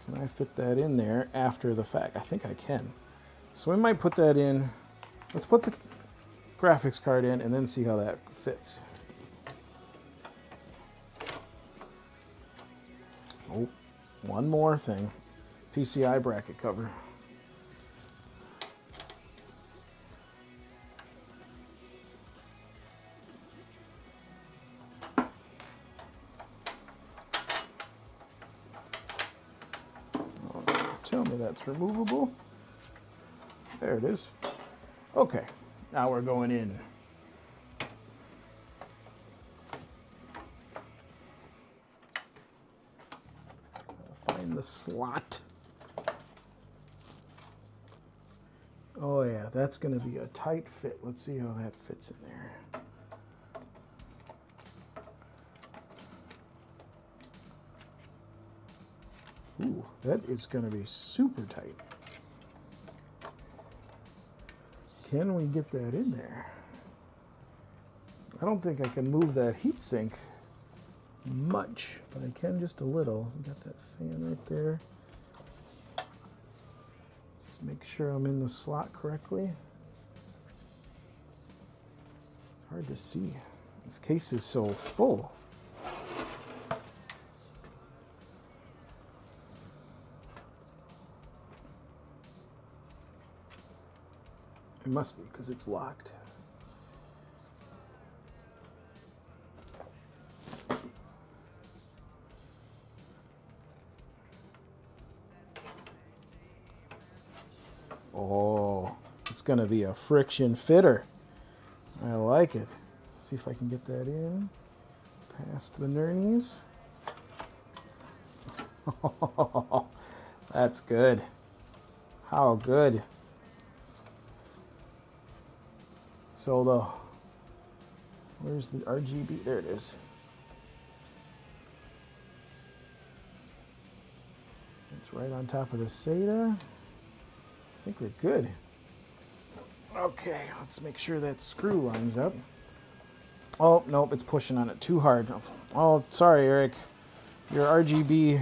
can I fit that in there after the fact? I think I can. So we might put that in. Let's put the graphics card in and then see how that fits. Oh, one more thing. PCI bracket cover. Tell me that's removable. There it is. Okay, now we're going in. Find the slot. Oh yeah, that's going to be a tight fit. Let's see how that fits in there. Ooh, that is going to be super tight. Can we get that in there? I don't think I can move that heatsink much, but I can just a little. We got that fan right there. Let's make sure I'm in the slot correctly. Hard to see. This case is so full. It must be because it's locked. Oh, it's going to be a friction fitter. I like it. See if I can get that in past the nurnies. Oh, that's good. How good. So where's the RGB? There it is. It's right on top of the SATA. I think we're good. Okay, let's make sure that screw lines up. Oh, nope, it's pushing on it too hard. Oh, sorry, Eric. Your RGB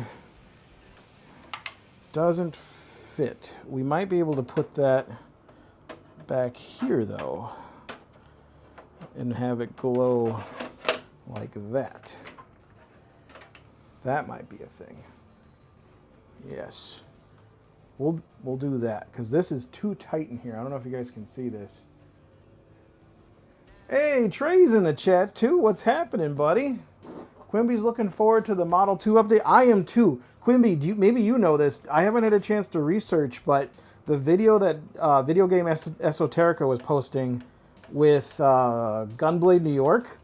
doesn't fit. We might be able to put that back here, though, and have it glow like that. That might be a thing. Yes. We'll do that, because this is too tight in here. I don't know if you guys can see this. Hey, Trey's in the chat too. What's happening, buddy? Quimby's looking forward to the Model 2 update. I am too. Quimby, maybe you know this. I haven't had a chance to research, but the video that Video Game Esoterica was posting with Gunblade New York,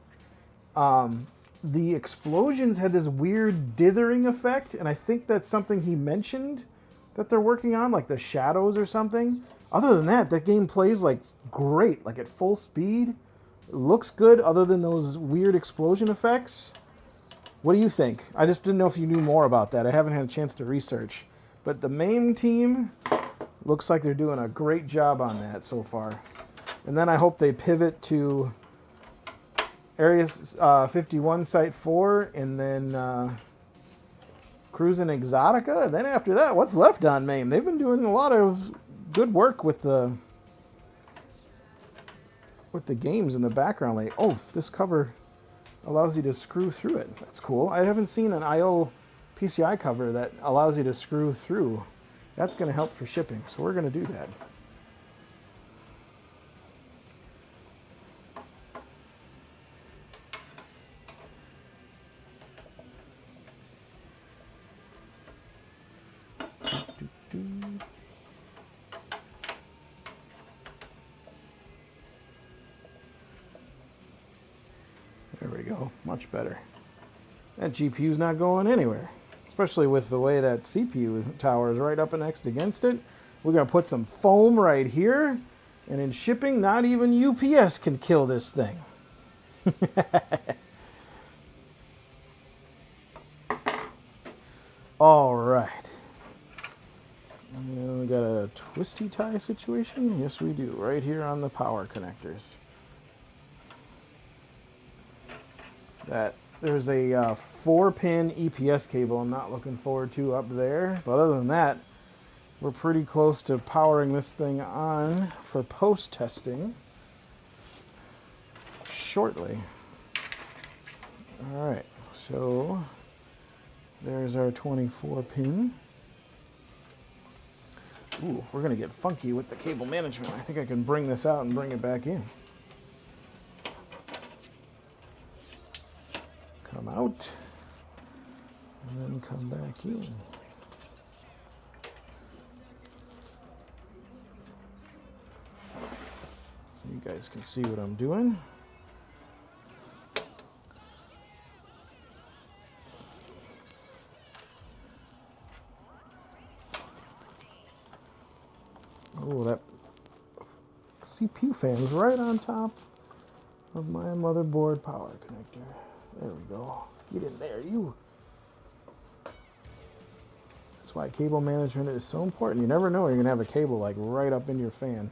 the explosions had this weird dithering effect, and I think that's something he mentioned that they're working on, like the shadows or something. Other than that, that game plays like great, like at full speed. It looks good other than those weird explosion effects. What do you think? I just didn't know if you knew more about that. I haven't had a chance to research. But the main team looks like they're doing a great job on that so far. And then I hope they pivot to Area 51 Site 4 and then Cruising Exotica. And then after that, what's left on MAME? They've been doing a lot of good work with the games in the background. Like, oh, this cover allows you to screw through it. That's cool. I haven't seen an I/O PCI cover that allows you to screw through. That's going to help for shipping, so we're going to do that. There we go, much better. That GPU's not going anywhere, especially with the way that CPU tower is right up and next against it. We're gonna put some foam right here, and in shipping, not even UPS can kill this thing. All right. And we got a twisty tie situation. Yes, we do. Right here on the power connectors. There's a 4-pin EPS cable I'm not looking forward to up there. But other than that, we're pretty close to powering this thing on for post-testing shortly. All right, so there's our 24-pin. Ooh, we're gonna get funky with the cable management. I think I can bring this out and bring it back in. Come out, and then come back in. So you guys can see what I'm doing. Oh, that CPU fan is right on top of my motherboard power connector. There we go. Get in there, you. That's why cable management is so important. You never know you're gonna have a cable like right up in your fan.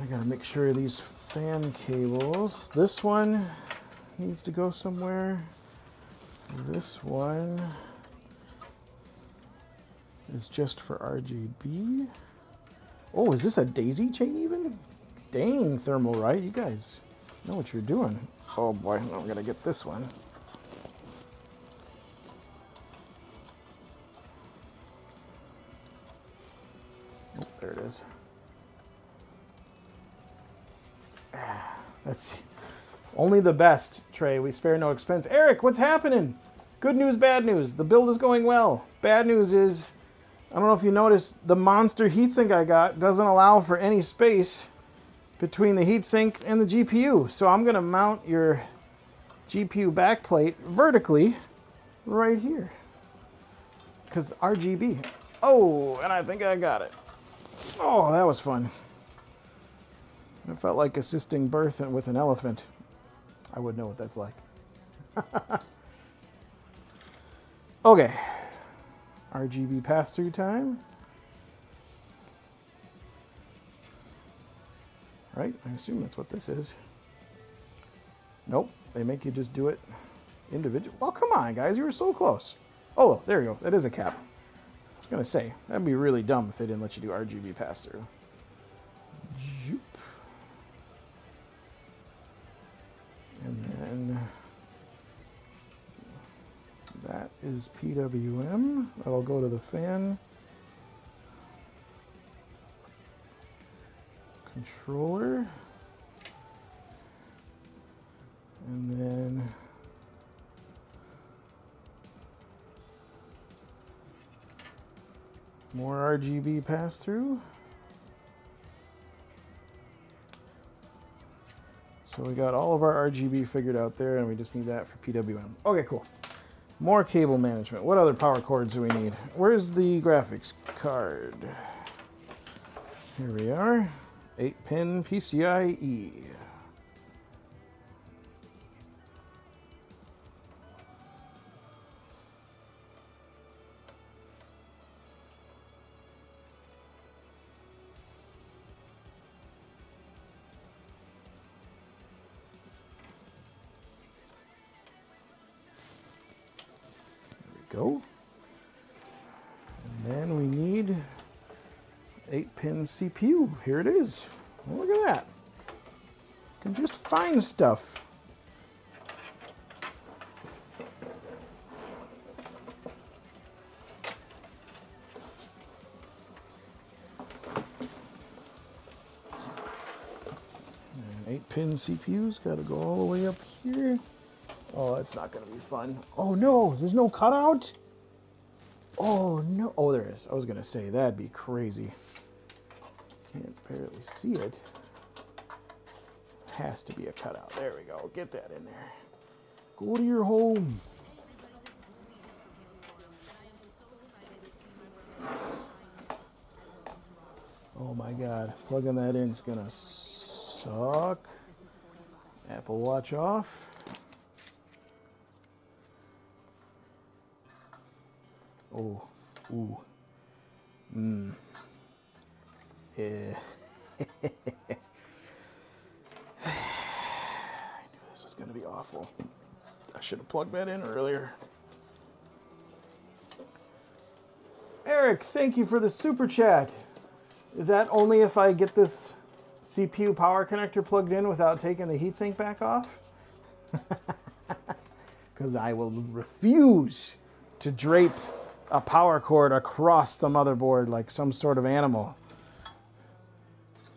I gotta make sure these fan cables, this one needs to go somewhere. This one is just for RGB. Oh, is this a daisy chain even? Dang, Thermalright, you guys know what you're doing. Oh boy, I'm gonna get this one. Oh, there it is. That's only the best, Trey. We spare no expense. Eric, what's happening? Good news, bad news. The build is going well. Bad news is, I don't know if you noticed, the monster heatsink I got doesn't allow for any space between the heatsink and the GPU. So I'm gonna mount your GPU backplate vertically right here. Because RGB. Oh, and I think I got it. Oh, that was fun. It felt like assisting birth with an elephant. I would know what that's like. Okay. RGB pass-through time. Right? I assume that's what this is. Nope. They make you just do it individual. Well, come on, guys. You were so close. Oh, there you go. That is a cap. I was going to say, that'd be really dumb if they didn't let you do RGB pass-through. Zoop. And then that is PWM. That'll go to the fan. Controller. And then more RGB pass-through. So we got all of our RGB figured out there, and we just need that for PWM. Okay, cool. More cable management. What other power cords do we need? Where's the graphics card? Here we are. 8-pin PCIe. Go. And then we need 8-pin CPU. Here it is. Oh, look at that. You can just find stuff. And 8-pin CPU's got to go all the way up here. Oh, that's not going to be fun. Oh, no. There's no cutout? Oh, no. Oh, there is. I was going to say, that'd be crazy. Can't barely see it. Has to be a cutout. There we go. Get that in there. Go to your home. Oh, my God. Plugging that in is going to suck. Apple Watch off. Oh, ooh. Yeah. I knew this was going to be awful. I should have plugged that in earlier. Eric, thank you for the super chat. Is that only if I get this CPU power connector plugged in without taking the heatsink back off? Because I will refuse to drape a power cord across the motherboard like some sort of animal.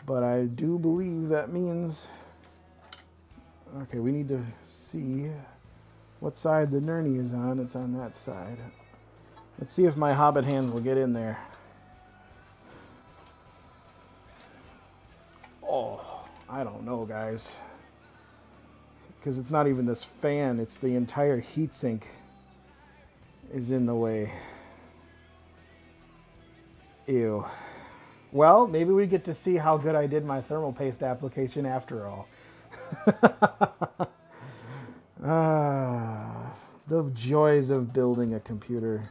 But I do believe that means... Okay, we need to see what side the Nurney is on. It's on that side. Let's see if my hobbit hands will get in there. Oh, I don't know, guys. Because it's not even this fan, it's the entire heatsink is in the way. Ew. Well, maybe we get to see how good I did my thermal paste application after all. The joys of building a computer.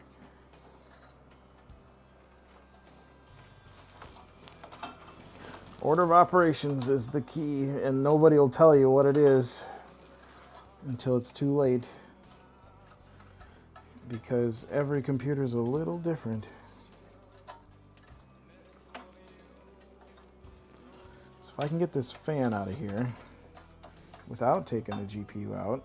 Order of operations is the key, and nobody will tell you what it is until it's too late, because every computer is a little different. So if I can get this fan out of here without taking the GPU out,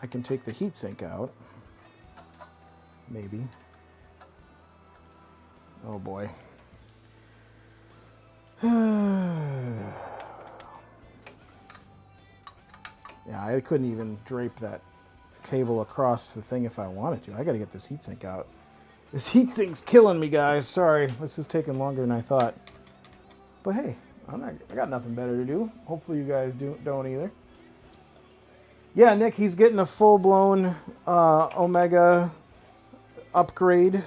I can take the heatsink out, maybe. Oh boy. Yeah, I couldn't even drape that cable across the thing if I wanted to. I gotta get this heatsink out. This heatsink's killing me, guys. Sorry, this is taking longer than I thought. But hey, I got nothing better to do. Hopefully you guys don't either. Yeah, Nick, he's getting a full-blown Omega upgrade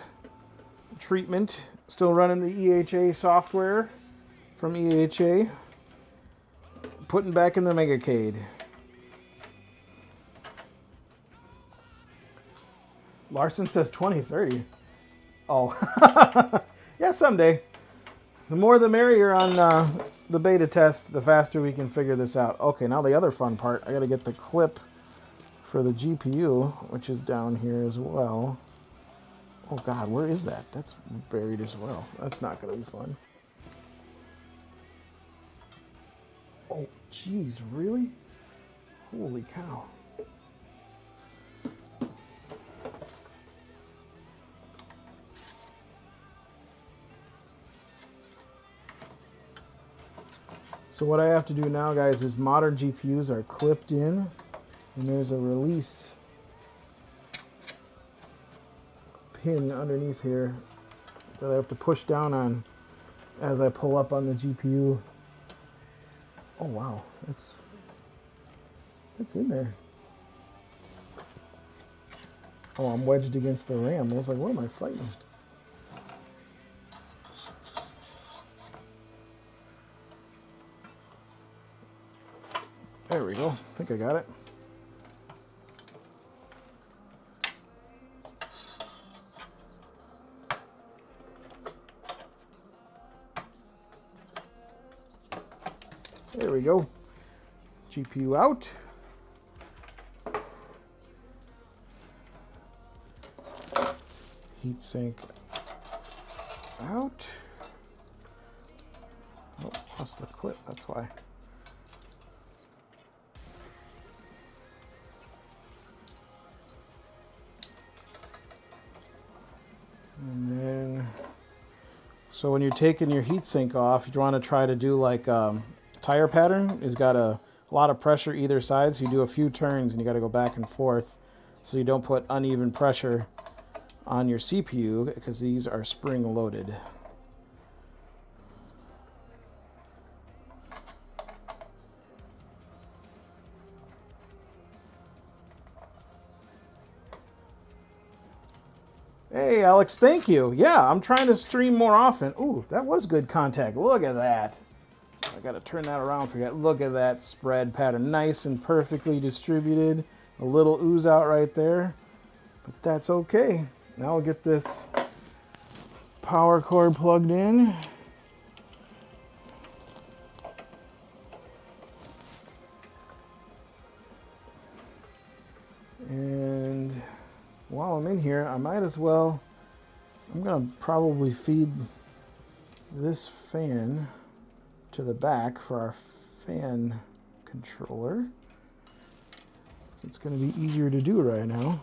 treatment. Still running the EHA software from EHA. Putting back in the MEGACADE. Larson says 2030. Oh, yeah, someday. The more the merrier on the beta test, the faster we can figure this out. Okay, now the other fun part. I got to get the clip for the GPU, which is down here as well. Oh God, where is that? That's buried as well. That's not going to be fun. Oh, geez, really? Holy cow. So what I have to do now, guys, is modern GPUs are clipped in, and there's a release pin underneath here that I have to push down on as I pull up on the GPU. Oh wow, that's in there. Oh, I'm wedged against the RAM. I was like, what am I fighting? There we go. I think I got it. There we go. GPU out. Heatsink out. Oh, lost the clip, that's why. And then, so when you're taking your heatsink off, you want to try to do like tire pattern. It's got a lot of pressure either side, so you do a few turns and you got to go back and forth so you don't put uneven pressure on your CPU, because these are spring loaded. Hey, Alex, thank you. Yeah, I'm trying to stream more often. Ooh, that was good contact. Look at that. I got to turn that around. Forget. Look at that spread pattern. Nice and perfectly distributed. A little ooze out right there. But that's okay. Now we'll get this power cord plugged in. And while I'm in here, I might as well, I'm going to probably feed this fan to the back for our fan controller. It's going to be easier to do right now.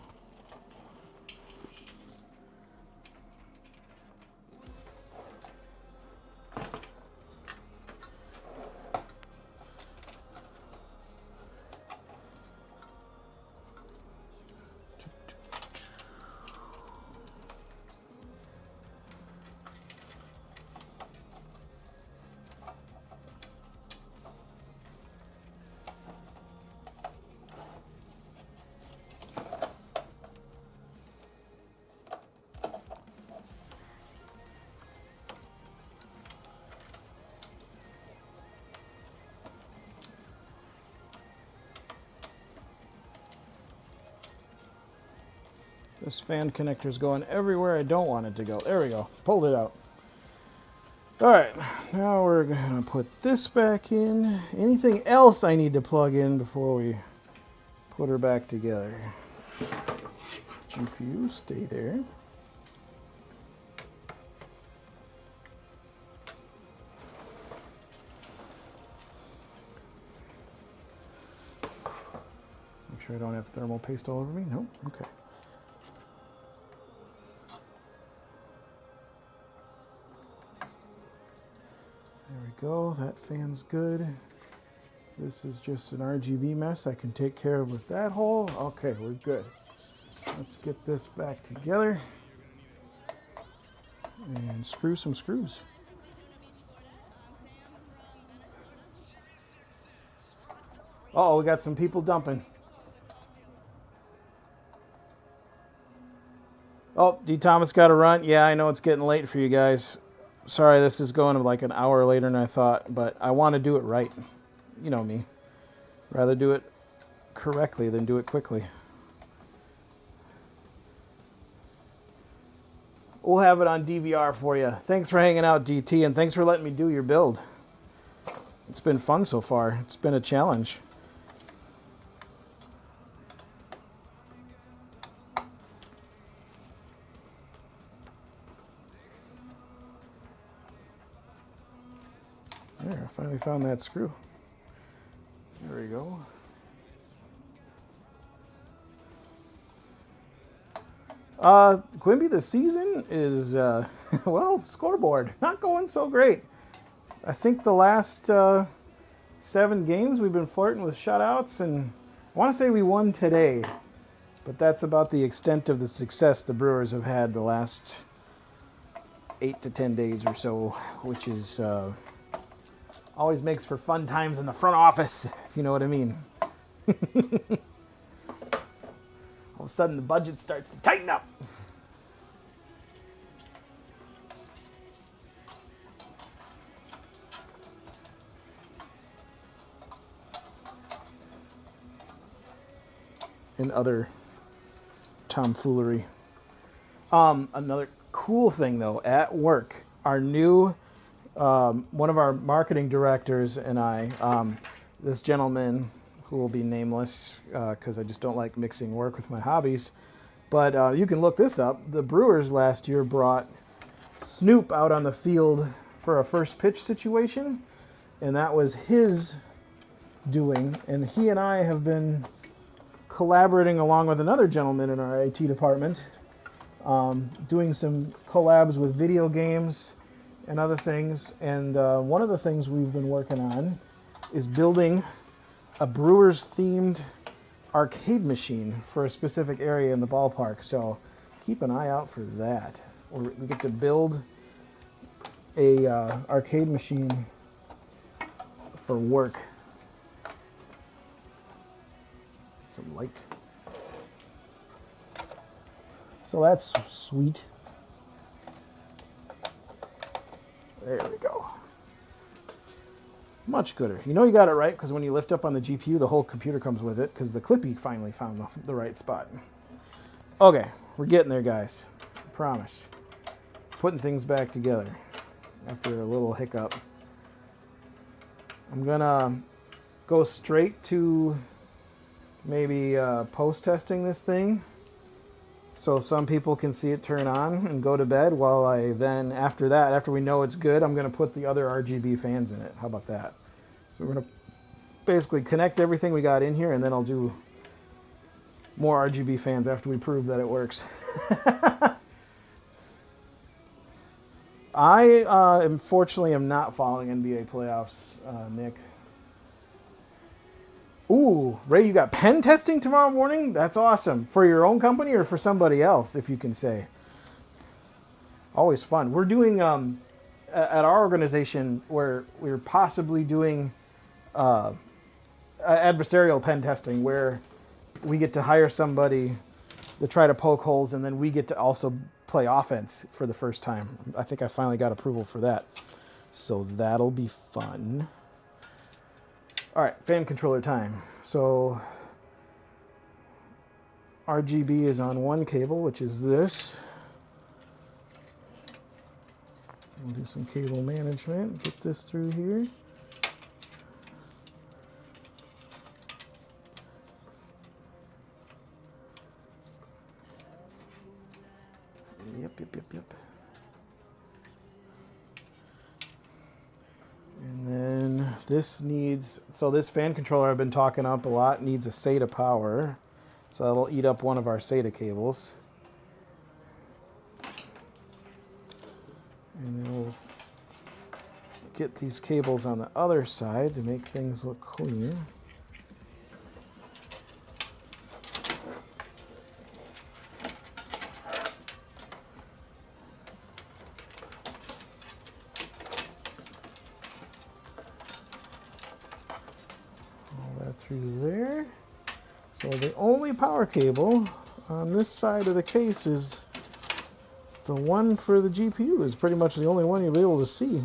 This fan connector is going everywhere I don't want it to go. There we go. Pulled it out. All right, now we're going to put this back in. Anything else I need to plug in before we put her back together? GPU, stay there. Make sure I don't have thermal paste all over me. No? Okay. There we go, that fan's good. This is just an RGB mess I can take care of with that hole. Okay, we're good. Let's get this back together and screw some screws. Uh-oh, we got some people dumping. Oh, D. Thomas got to run. Yeah, I know it's getting late for you guys. Sorry, this is going like an hour later than I thought, but I want to do it right. You know me. Rather do it correctly than do it quickly. We'll have it on DVR for you. Thanks for hanging out, DT, and thanks for letting me do your build. It's been fun so far. It's been a challenge. There, I finally found that screw. There we go. Quimby, the season is, well, scoreboard. Not going so great. I think the last 7 games we've been flirting with shutouts, and I want to say we won today, but that's about the extent of the success the Brewers have had the last 8 to 10 days or so, which is... always makes for fun times in the front office, if you know what I mean. All of a sudden, the budget starts to tighten up. And other tomfoolery. Another cool thing, though, at work, our new... one of our marketing directors and I, this gentleman who will be nameless because I just don't like mixing work with my hobbies, but you can look this up. The Brewers last year brought Snoop out on the field for a first pitch situation, and that was his doing, and he and I have been collaborating along with another gentleman in our IT department, doing some collabs with video games and other things, and one of the things we've been working on is building a Brewers themed arcade machine for a specific area in the ballpark, so keep an eye out for that. We get to build a arcade machine for work. Some light. So that's sweet. There we go. Much gooder. You know you got it right because when you lift up on the GPU, the whole computer comes with it because the Clippy finally found the right spot. Okay, we're getting there, guys. I promise. Putting things back together after a little hiccup. I'm gonna go straight to maybe post-testing this thing so some people can see it turn on and go to bed while I then, after that, after we know it's good, I'm gonna put the other RGB fans in it. How about that? So we're gonna basically connect everything we got in here and then I'll do more RGB fans after we prove that it works. I unfortunately am not following NBA playoffs, Nick. Ooh, Ray, you got pen testing tomorrow morning? That's awesome. For your own company or for somebody else, if you can say. Always fun. We're doing, at our organization, where we're possibly doing adversarial pen testing, where we get to hire somebody to try to poke holes, and then we get to also play offense for the first time. I think I finally got approval for that. So that'll be fun. All right, fan controller time. So RGB is on one cable, which is this. We'll do some cable management, get this through here. Yep. And then this needs, so this fan controller I've been talking up a lot needs a SATA power. So that'll eat up one of our SATA cables. And then we'll get these cables on the other side to make things look clean. Through there. So the only power cable on this side of the case is the one for the GPU. Is pretty much the only one you'll be able to see.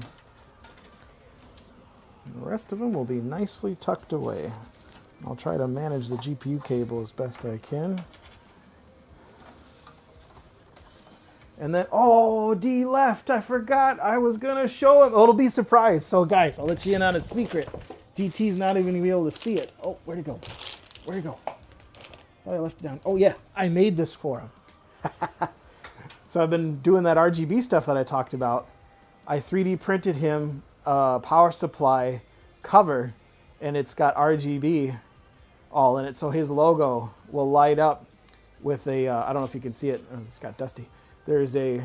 And the rest of them will be nicely tucked away. I'll try to manage the GPU cable as best I can. And then, oh, D left. I forgot I was going to show him. Oh, it'll be a surprise. So guys, I'll let you in on a secret. DT's not even going to be able to see it. Oh, where'd it go? Where'd it go? Thought I left it down. Oh, yeah, I made this for him. So I've been doing that RGB stuff that I talked about. I 3D printed him a power supply cover, and it's got RGB all in it. So his logo will light up with a, I don't know if you can see it. It's got dusty. There's a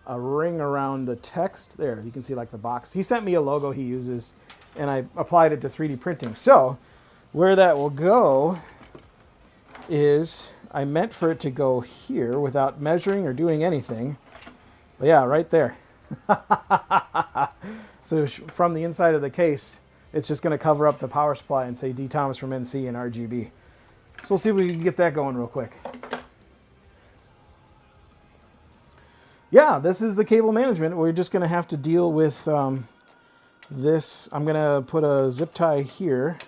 ring around the text. There, you can see like the box. He sent me a logo he uses, and I applied it to 3D printing. So where that will go is, I meant for it to go here without measuring or doing anything. But yeah, right there. So from the inside of the case, it's just going to cover up the power supply and say D. Thomas from NC and RGB. So we'll see if we can get that going real quick. Yeah, this is the cable management. We're just going to have to deal with this. I'm going to put a zip tie here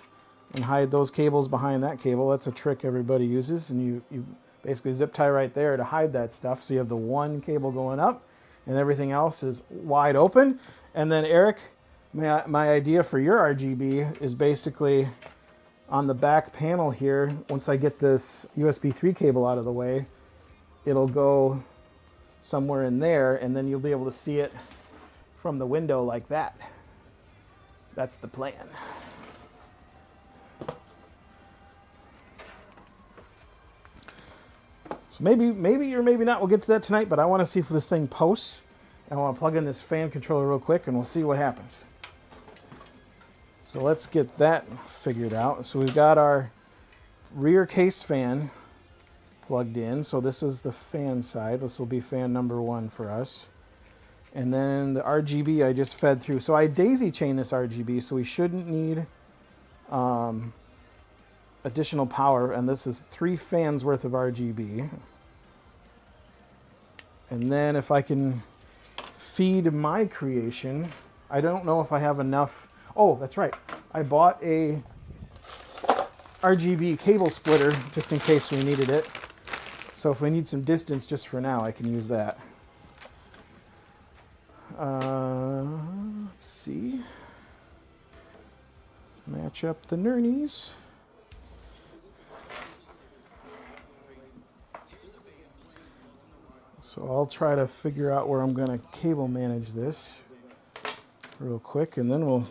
and hide those cables behind that cable. That's a trick everybody uses. And you basically zip tie right there to hide that stuff. So you have the one cable going up and everything else is wide open. And then Eric, my idea for your RGB is basically on the back panel here. Once I get this USB 3 cable out of the way, it'll go somewhere in there, and then you'll be able to see it from the window like that. That's the plan. So maybe or maybe not, we'll get to that tonight, but I want to see if this thing posts. And I want to plug in this fan controller real quick, and we'll see what happens. So let's get that figured out. So we've got our rear case fan plugged in. So this is the fan side. This will be fan number 1 for us. And then the RGB I just fed through. So I daisy chain this RGB, so we shouldn't need additional power. And this is 3 fans worth of RGB. And then if I can feed my creation, I don't know if I have enough. Oh, that's right. I bought a RGB cable splitter just in case we needed it. So if we need some distance just for now, I can use that. Let's see. Match up the nernies. So I'll try to figure out where I'm going to cable manage this real quick, and then we'll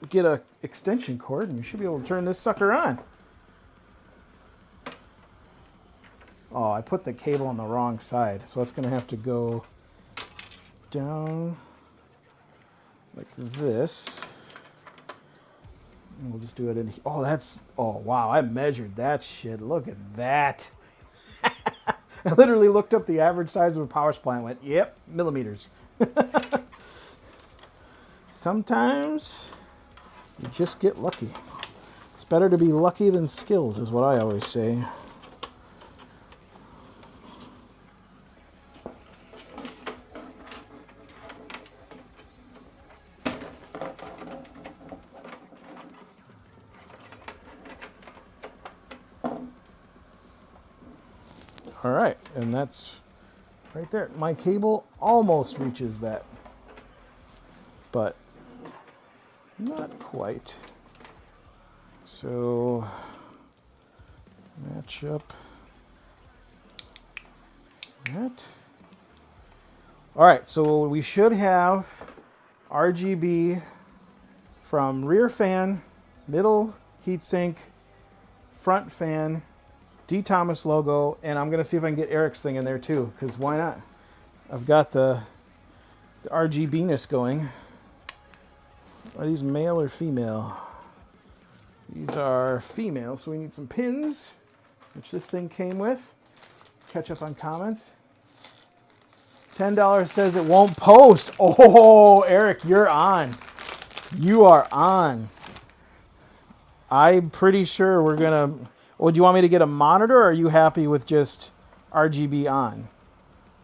get a extension cord and you should be able to turn this sucker on. Oh, I put the cable on the wrong side, so it's going to have to go down like this. And we'll just do it in here. Oh, that's, oh wow, I measured that shit. Look at that. I literally looked up the average size of a power supply and went, yep, millimeters. Sometimes you just get lucky. It's better to be lucky than skilled, is what I always say. All right, and that's right there. My cable almost reaches that, but not quite. So match up that. All right, so we should have RGB from rear fan, middle heatsink, front fan, D. Thomas logo, and I'm going to see if I can get Eric's thing in there too, because why not? I've got the RGB-ness going. Are these male or female? These are female, so we need some pins, which this thing came with. Catch up on comments. $10 says it won't post. Oh, Eric, you're on. You are on. I'm pretty sure we're going to... Well, do you want me to get a monitor, or are you happy with just RGB on?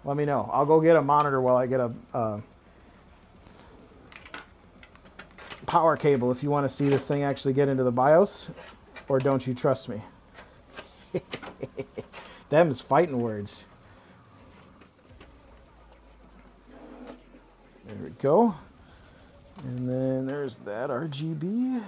Let me know. I'll go get a monitor while I get a power cable if you want to see this thing actually get into the BIOS, or don't you trust me? Them's fighting words. There we go. And then there's that RGB.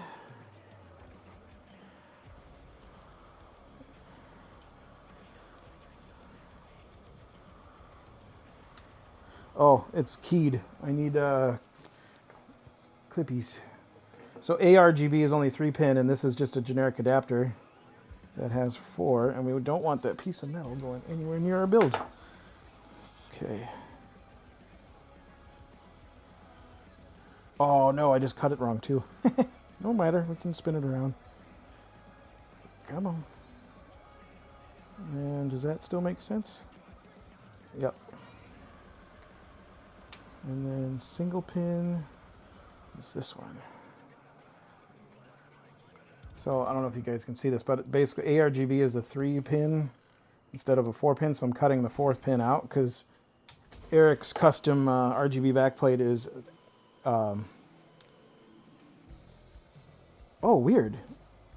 Oh, it's keyed. I need clippies. So ARGB is only 3-pin, and this is just a generic adapter that has 4, and we don't want that piece of metal going anywhere near our build. Okay. Oh no, I just cut it wrong too. No matter, we can spin it around. Come on. And does that still make sense? Yep. And then single pin is this one. So I don't know if you guys can see this, but basically ARGB is the 3-pin instead of a 4-pin, so I'm cutting the 4th pin out because Eric's custom RGB backplate is... oh, weird.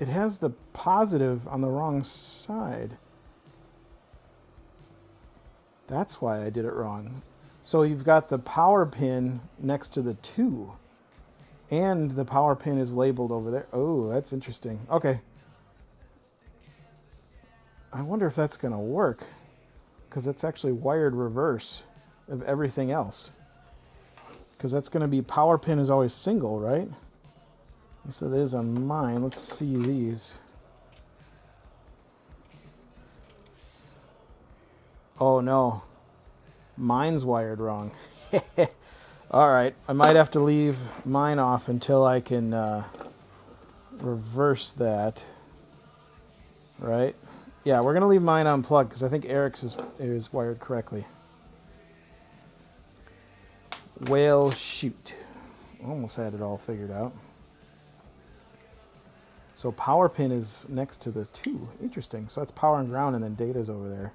It has the positive on the wrong side. That's why I did it wrong. So you've got the power pin next to the 2, and the power pin is labeled over there. Oh, that's interesting. Okay. I wonder if that's going to work, because it's actually wired reverse of everything else. Because that's going to be power pin is always single, right? So it is on mine. Let's see these. Oh no. Mine's wired wrong. All right, I might have to leave mine off until I can reverse that. Right? Yeah, we're gonna leave mine unplugged because I think Eric's is wired correctly. Well, shoot. Almost had it all figured out. So power pin is next to the 2. Interesting. So that's power and ground, and then data's over there.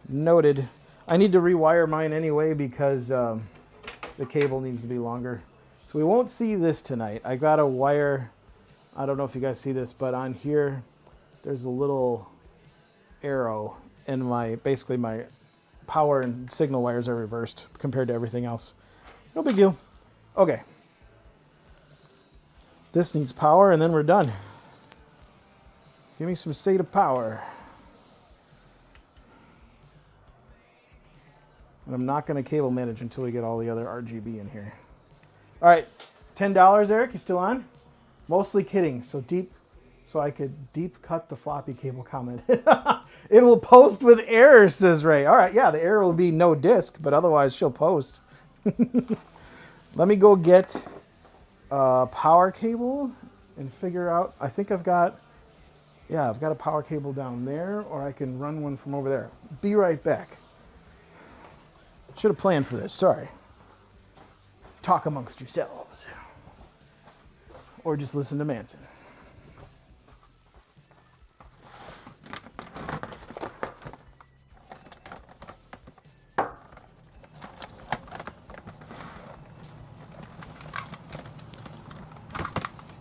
Noted. I need to rewire mine anyway because the cable needs to be longer. So we won't see this tonight. I got a wire, I don't know if you guys see this, but on here, there's a little arrow, and basically my power and signal wires are reversed compared to everything else. No big deal. Okay. This needs power, and then we're done. Give me some SATA power. And I'm not going to cable manage until we get all the other RGB in here. All right, $10, Eric, you still on? Mostly kidding, so I could deep cut the floppy cable comment. It will post with errors, says Ray. All right, yeah, the error will be no disk, but otherwise she'll post. Let me go get a power cable and figure out, I think I've got a power cable down there, or I can run one from over there. Be right back. Should have planned for this, sorry. Talk amongst yourselves. Or just listen to Manson.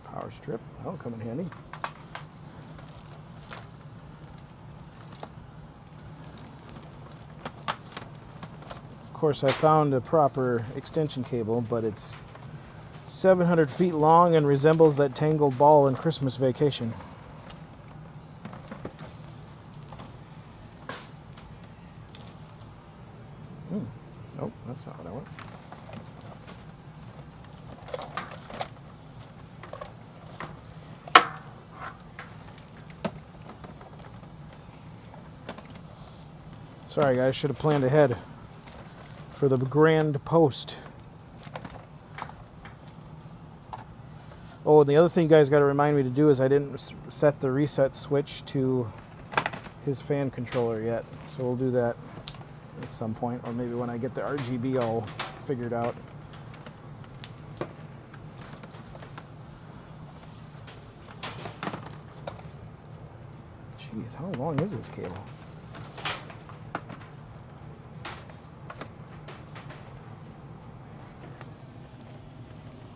Power strip, that'll come in handy. Of course, I found a proper extension cable, but it's 700 feet long and resembles that tangled ball in Christmas Vacation. Nope, that's not what I want. Sorry guys, should have planned ahead for the grand post. Oh, and the other thing you guys got to remind me to do is I didn't set the reset switch to his fan controller yet. So we'll do that at some point, or maybe when I get the RGB all figured out. Jeez, how long is this cable?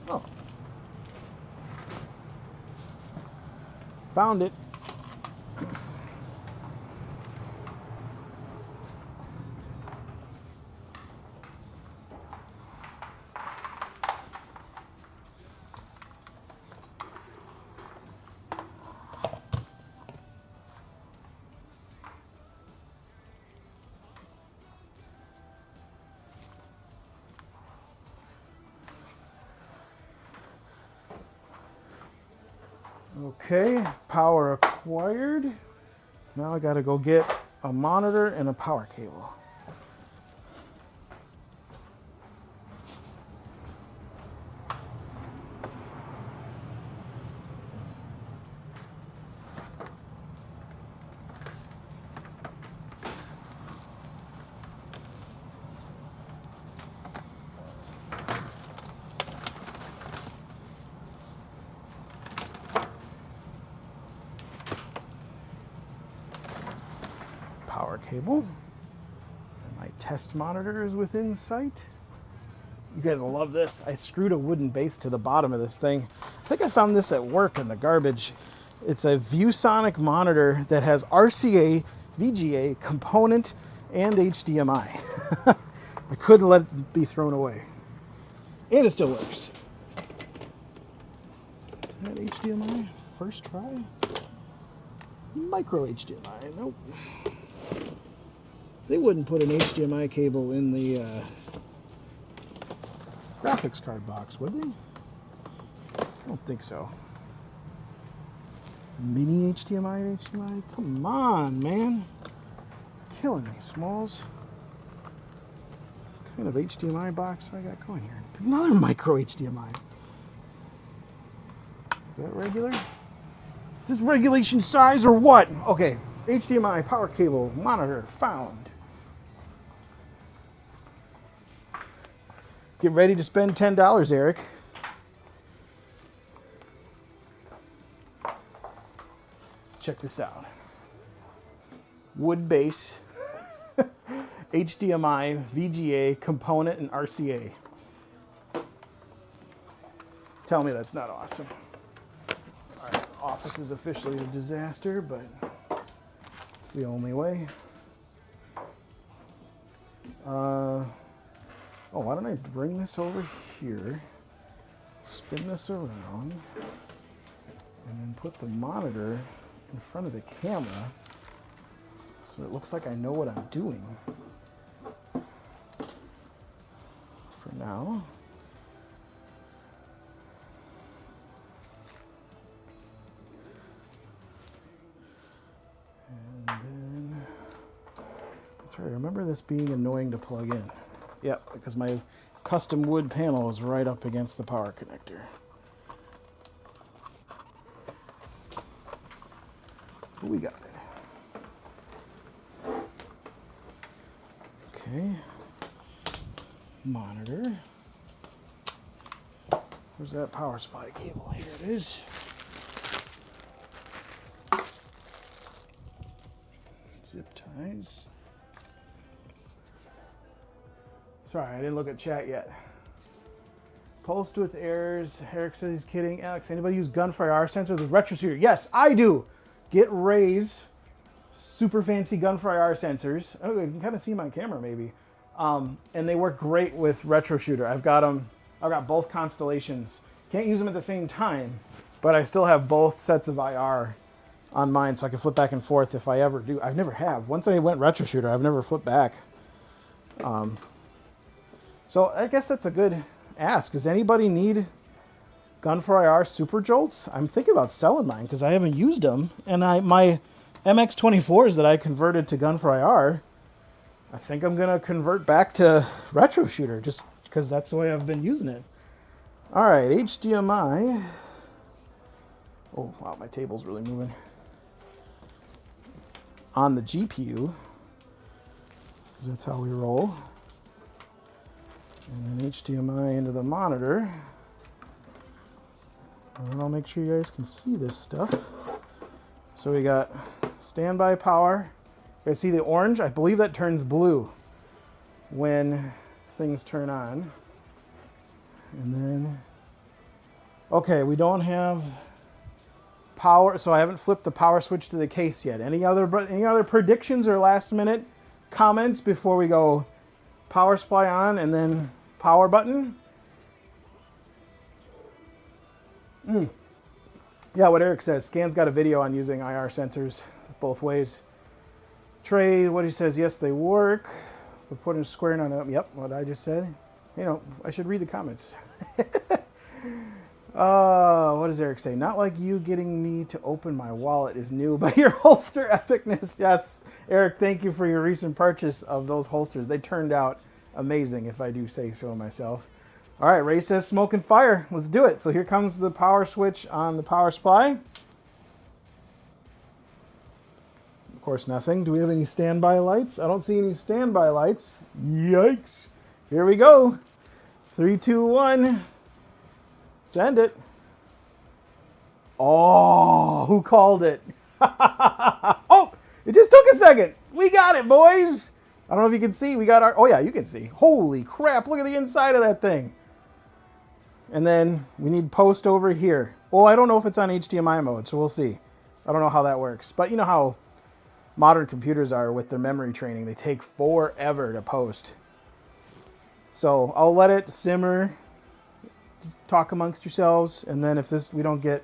Oh. Found it. Okay, power acquired. Now I gotta go get a monitor and a power cable. Power cable. And my test monitor is within sight. You guys will love this. I screwed a wooden base to the bottom of this thing. I think I found this at work in the garbage. It's a ViewSonic monitor that has RCA, VGA, component, and HDMI. I couldn't let it be thrown away. And it still works. Is that HDMI? First try? Micro HDMI, nope. They wouldn't put an HDMI cable in the graphics card box, would they? I don't think so. Mini HDMI, HDMI? Come on, man. Killing me, Smalls. What kind of HDMI box do I got going here? Another micro HDMI. Is that regular? Is this regulation size or what? Okay, HDMI power cable monitor found. Get ready to spend $10, Eric. Check this out. Wood base, HDMI, VGA, component, and RCA. Tell me that's not awesome. All right, office is officially a disaster, but it's the only way. Oh, why don't I bring this over here, spin this around, and then put the monitor in front of the camera so it looks like I know what I'm doing. For now. And then, that's right, I remember this being annoying to plug in. Yep, because my custom wood panel is right up against the power connector. But we got it. Okay. Monitor. Where's that power supply cable? Here it is. Zip ties. Sorry, I didn't look at chat yet. Pulsed with errors. Eric says he's kidding. Alex, anybody use gunfire IR sensors with retro shooter? Yes, I do. Get Ray's super fancy gunfire IR sensors. Oh, you can kind of see my camera maybe. And they work great with retro shooter. I've got them. I've got both constellations. Can't use them at the same time, but I still have both sets of IR on mine, so I can flip back and forth if I ever do. I've never have. Once I went retro shooter, I've never flipped back. So I guess that's a good ask. Does anybody need gunfire IR super jolts? I'm thinking about selling mine because I haven't used them, and my MX-24s that I converted to gunfire IR, I think I'm gonna convert back to retro shooter just because that's the way I've been using it. All right, HDMI. Oh wow, my table's really moving. On the GPU, because that's how we roll. And then HDMI into the monitor. And I'll make sure you guys can see this stuff. So we got standby power. You guys see the orange? I believe that turns blue when things turn on. And then, okay, we don't have power, so I haven't flipped the power switch to the case yet. Any other predictions or last minute comments before we go power supply on and then power button? Yeah, what Eric says, Scan's got a video on using IR sensors both ways. Trey, what he says, yes, they work. We're putting a square on them. Yep, what I just said. You know, I should read the comments. What does Eric say? Not like you getting me to open my wallet is new, but your holster epicness. Yes, Eric, thank you for your recent purchase of those holsters. They turned out amazing, if I do say so myself. All right, Ray says smoke and fire. Let's do it. So here comes the power switch on the power supply. Of course, nothing. Do we have any standby lights? I don't see any standby lights. Yikes. Here we go. 3, 2, 1. Send it. Oh, who called it? Oh, it just took a second. We got it, boys. I don't know if you can see. We got our, oh yeah, you can see. Holy crap, look at the inside of that thing. And then we need post over here. Well, I don't know if it's on HDMI mode, so we'll see. I don't know how that works. But you know how modern computers are with their memory training. They take forever to post. So I'll let it simmer. Just talk amongst yourselves. And then if we don't get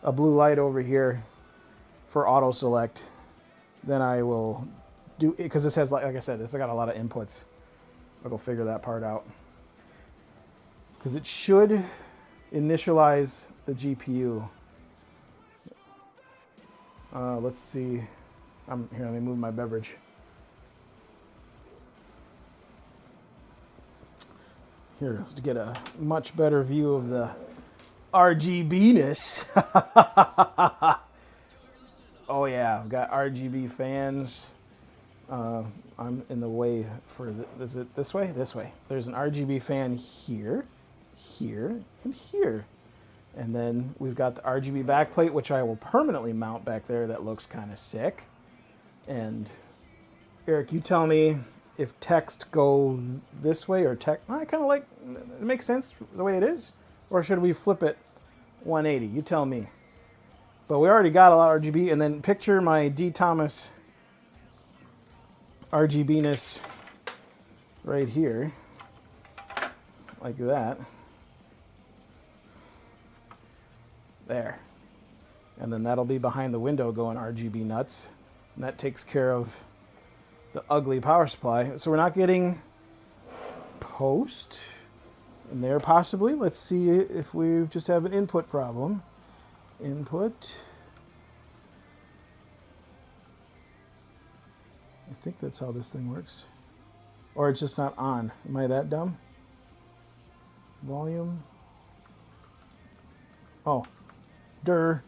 a blue light over here for auto select, then I will do it, because this has, like I said, this has got a lot of inputs. I'll go figure that part out. Because it should initialize the GPU. Let's see. Here, let me move my beverage. Here, to get a much better view of the RGB-ness. Oh yeah, I've got RGB fans. I'm in the way for, is it this way? This way. There's an RGB fan here, here, and here. And then we've got the RGB backplate, which I will permanently mount back there. That looks kind of sick. And Eric, you tell me if text go this way or text. I kind of like, it makes sense the way it is. Or should we flip it 180? You tell me. But we already got a lot of RGB. And then picture my D. Thomas RGB-ness right here. Like that. There. And then that'll be behind the window going RGB nuts. And that takes care of the ugly power supply. So we're not getting post in there possibly. Let's see if we just have an input problem. Input. I think that's how this thing works. Or it's just not on. Am I that dumb? Volume. Oh. Durr.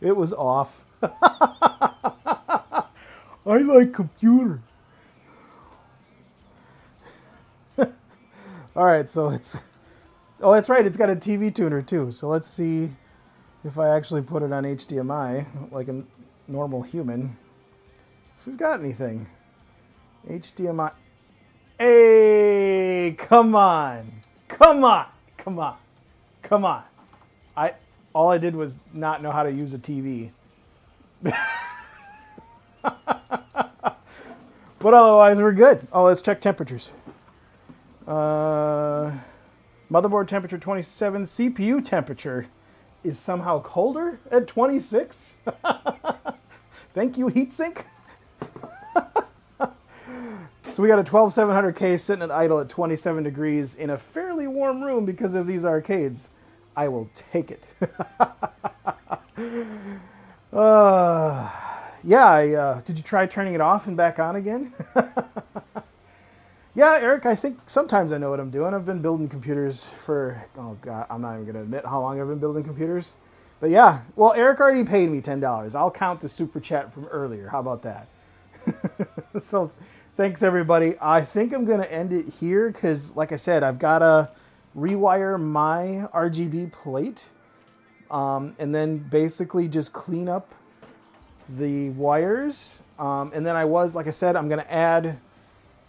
It was off. I like computer. All right, so it's... Oh, that's right. It's got a TV tuner, too. So let's see if I actually put it on HDMI like a normal human. If we've got anything. HDMI. Hey, come on. Come on. Come on. Come on. All I did was not know how to use a TV. But otherwise, we're good. Oh, let's check temperatures. Motherboard temperature 27. CPU temperature is somehow colder at 26. Thank you, heatsink. So we got a 12700K sitting at idle at 27 degrees in a fairly warm room because of these arcades. I will take it. Yeah, did you try turning it off and back on again? Yeah, Eric, I think sometimes I know what I'm doing. I've been building computers for, oh God, I'm not even going to admit how long I've been building computers. But yeah, well, Eric already paid me $10. I'll count the super chat from earlier. How about that? So thanks, everybody. I think I'm going to end it here because, like I said, I've got to rewire my RGB plate and then basically just clean up the wires. And then like I said, I'm going to add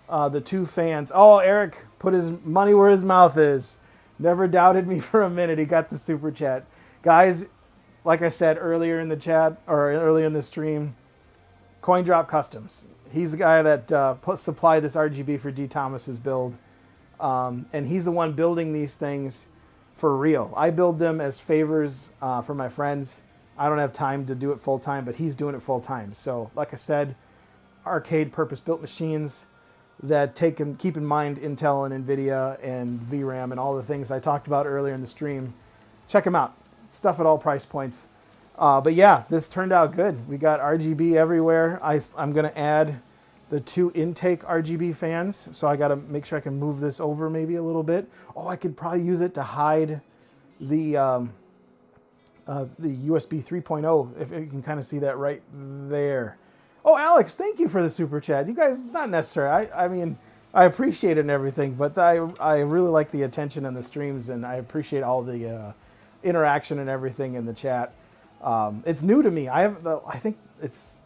the two fans. Oh, Eric put his money where his mouth is. Never doubted me for a minute. He got the super chat. Guys, like I said earlier in the chat, or earlier in the stream, CoinDrop Customs. He's the guy that supplied this RGB for D. Thomas's build. And he's the one building these things for real. I build them as favors for my friends. I don't have time to do it full time, but he's doing it full time. So, like I said, arcade purpose-built machines that keep in mind Intel and NVIDIA and VRAM and all the things I talked about earlier in the stream. Check them out. Stuff at all price points. But yeah, this turned out good. We got RGB everywhere. I'm going to add the two intake RGB fans. So I got to make sure I can move this over maybe a little bit. Oh, I could probably use it to hide the USB 3.0, if you can kind of see that right there. Oh, Alex, thank you for the super chat. You guys, it's not necessary. I mean, I appreciate it and everything, but I really like the attention in the streams, and I appreciate all the interaction and everything in the chat. It's new to me. I think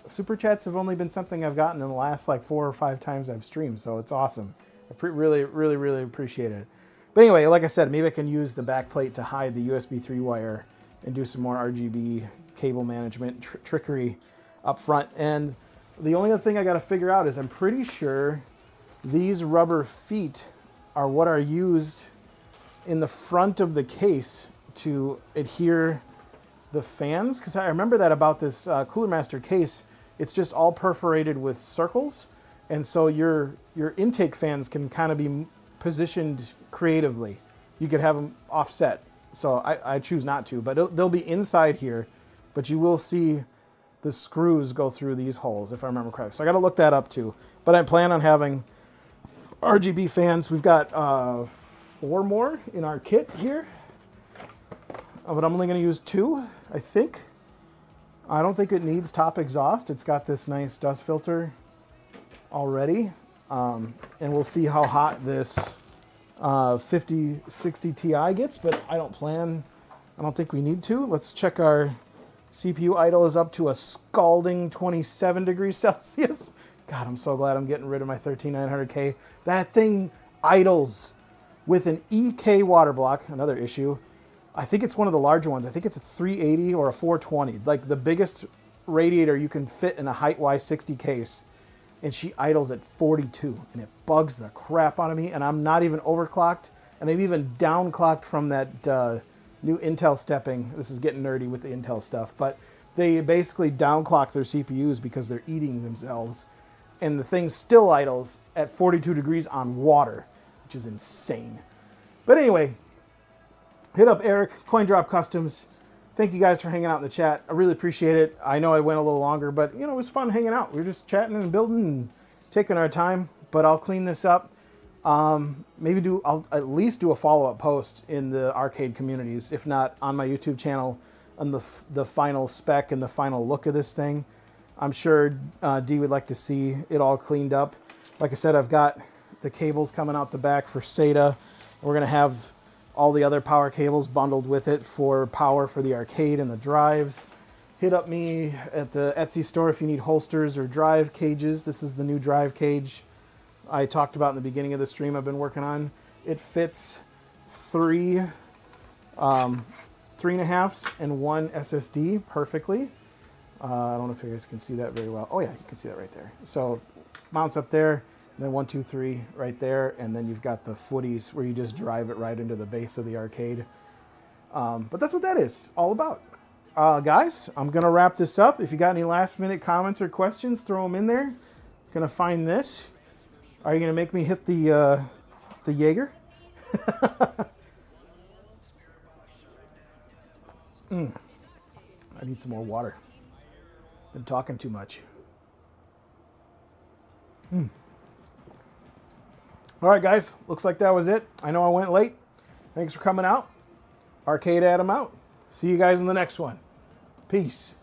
super chats have only been something I've gotten in the last like 4 or 5 times I've streamed, so it's awesome. I really appreciate it. But anyway, like I said, maybe I can use the back plate to hide the USB 3 wire and do some more RGB cable management trickery up front. And the only other thing I got to figure out is I'm pretty sure these rubber feet are what are used in the front of the case to adhere the fans, because I remember that about this Cooler Master case. It's just all perforated with circles, and so your intake fans can kind of be positioned creatively. You could have them offset, so I choose not to, but they'll be inside here, but you will see the screws go through these holes, if I remember correctly. So I got to look that up too. But I plan on having RGB fans. We've got 4 more in our kit here, but I'm only going to use 2, I think. I don't think it needs top exhaust. It's got this nice dust filter already. And we'll see how hot this 5060 Ti gets, but I don't think we need to. Let's check our CPU idle is up to a scalding 27 degrees Celsius. God, I'm so glad I'm getting rid of my 13900K. That thing idles with an EK water block, another issue. I think it's one of the larger ones. I think it's a 380 or a 420, like the biggest radiator you can fit in a height Y60 case. And she idles at 42, and it bugs the crap out of me. And I'm not even overclocked, and I'm even downclocked from that new Intel stepping. This is getting nerdy with the Intel stuff, but they basically downclock their CPUs because they're eating themselves. And the thing still idles at 42 degrees on water, which is insane. But anyway, hit up Eric, CoinDrop Customs. Thank you guys for hanging out in the chat. I really appreciate it. I know I went a little longer, but you know, it was fun hanging out. We were just chatting and building and taking our time, but I'll clean this up. I'll at least do a follow-up post in the arcade communities, if not on my YouTube channel, on the final spec and the final look of this thing. I'm sure Dee would like to see it all cleaned up. Like I said, I've got the cables coming out the back for SATA. We're gonna have all the other power cables bundled with it for power for the arcade and the drives. Hit up me at the Etsy store if you need holsters or drive cages. This is the new drive cage I talked about in the beginning of the stream I've been working on. It fits three 3.5s and one SSD perfectly. I don't know if you guys can see that very well. Oh yeah, you can see that right there. So mounts up there, and then 1, 2, 3 right there, and then you've got the footies where you just drive it right into the base of the arcade. But that's what that is all about. Guys, I'm gonna wrap this up. If you got any last minute comments or questions, throw them in there. Gonna find this. Are you gonna make me hit the Jaeger? I need some more water. Been talking too much. All right, guys. Looks like that was it. I know I went late. Thanks for coming out. Arcade Adam out. See you guys in the next one. Peace.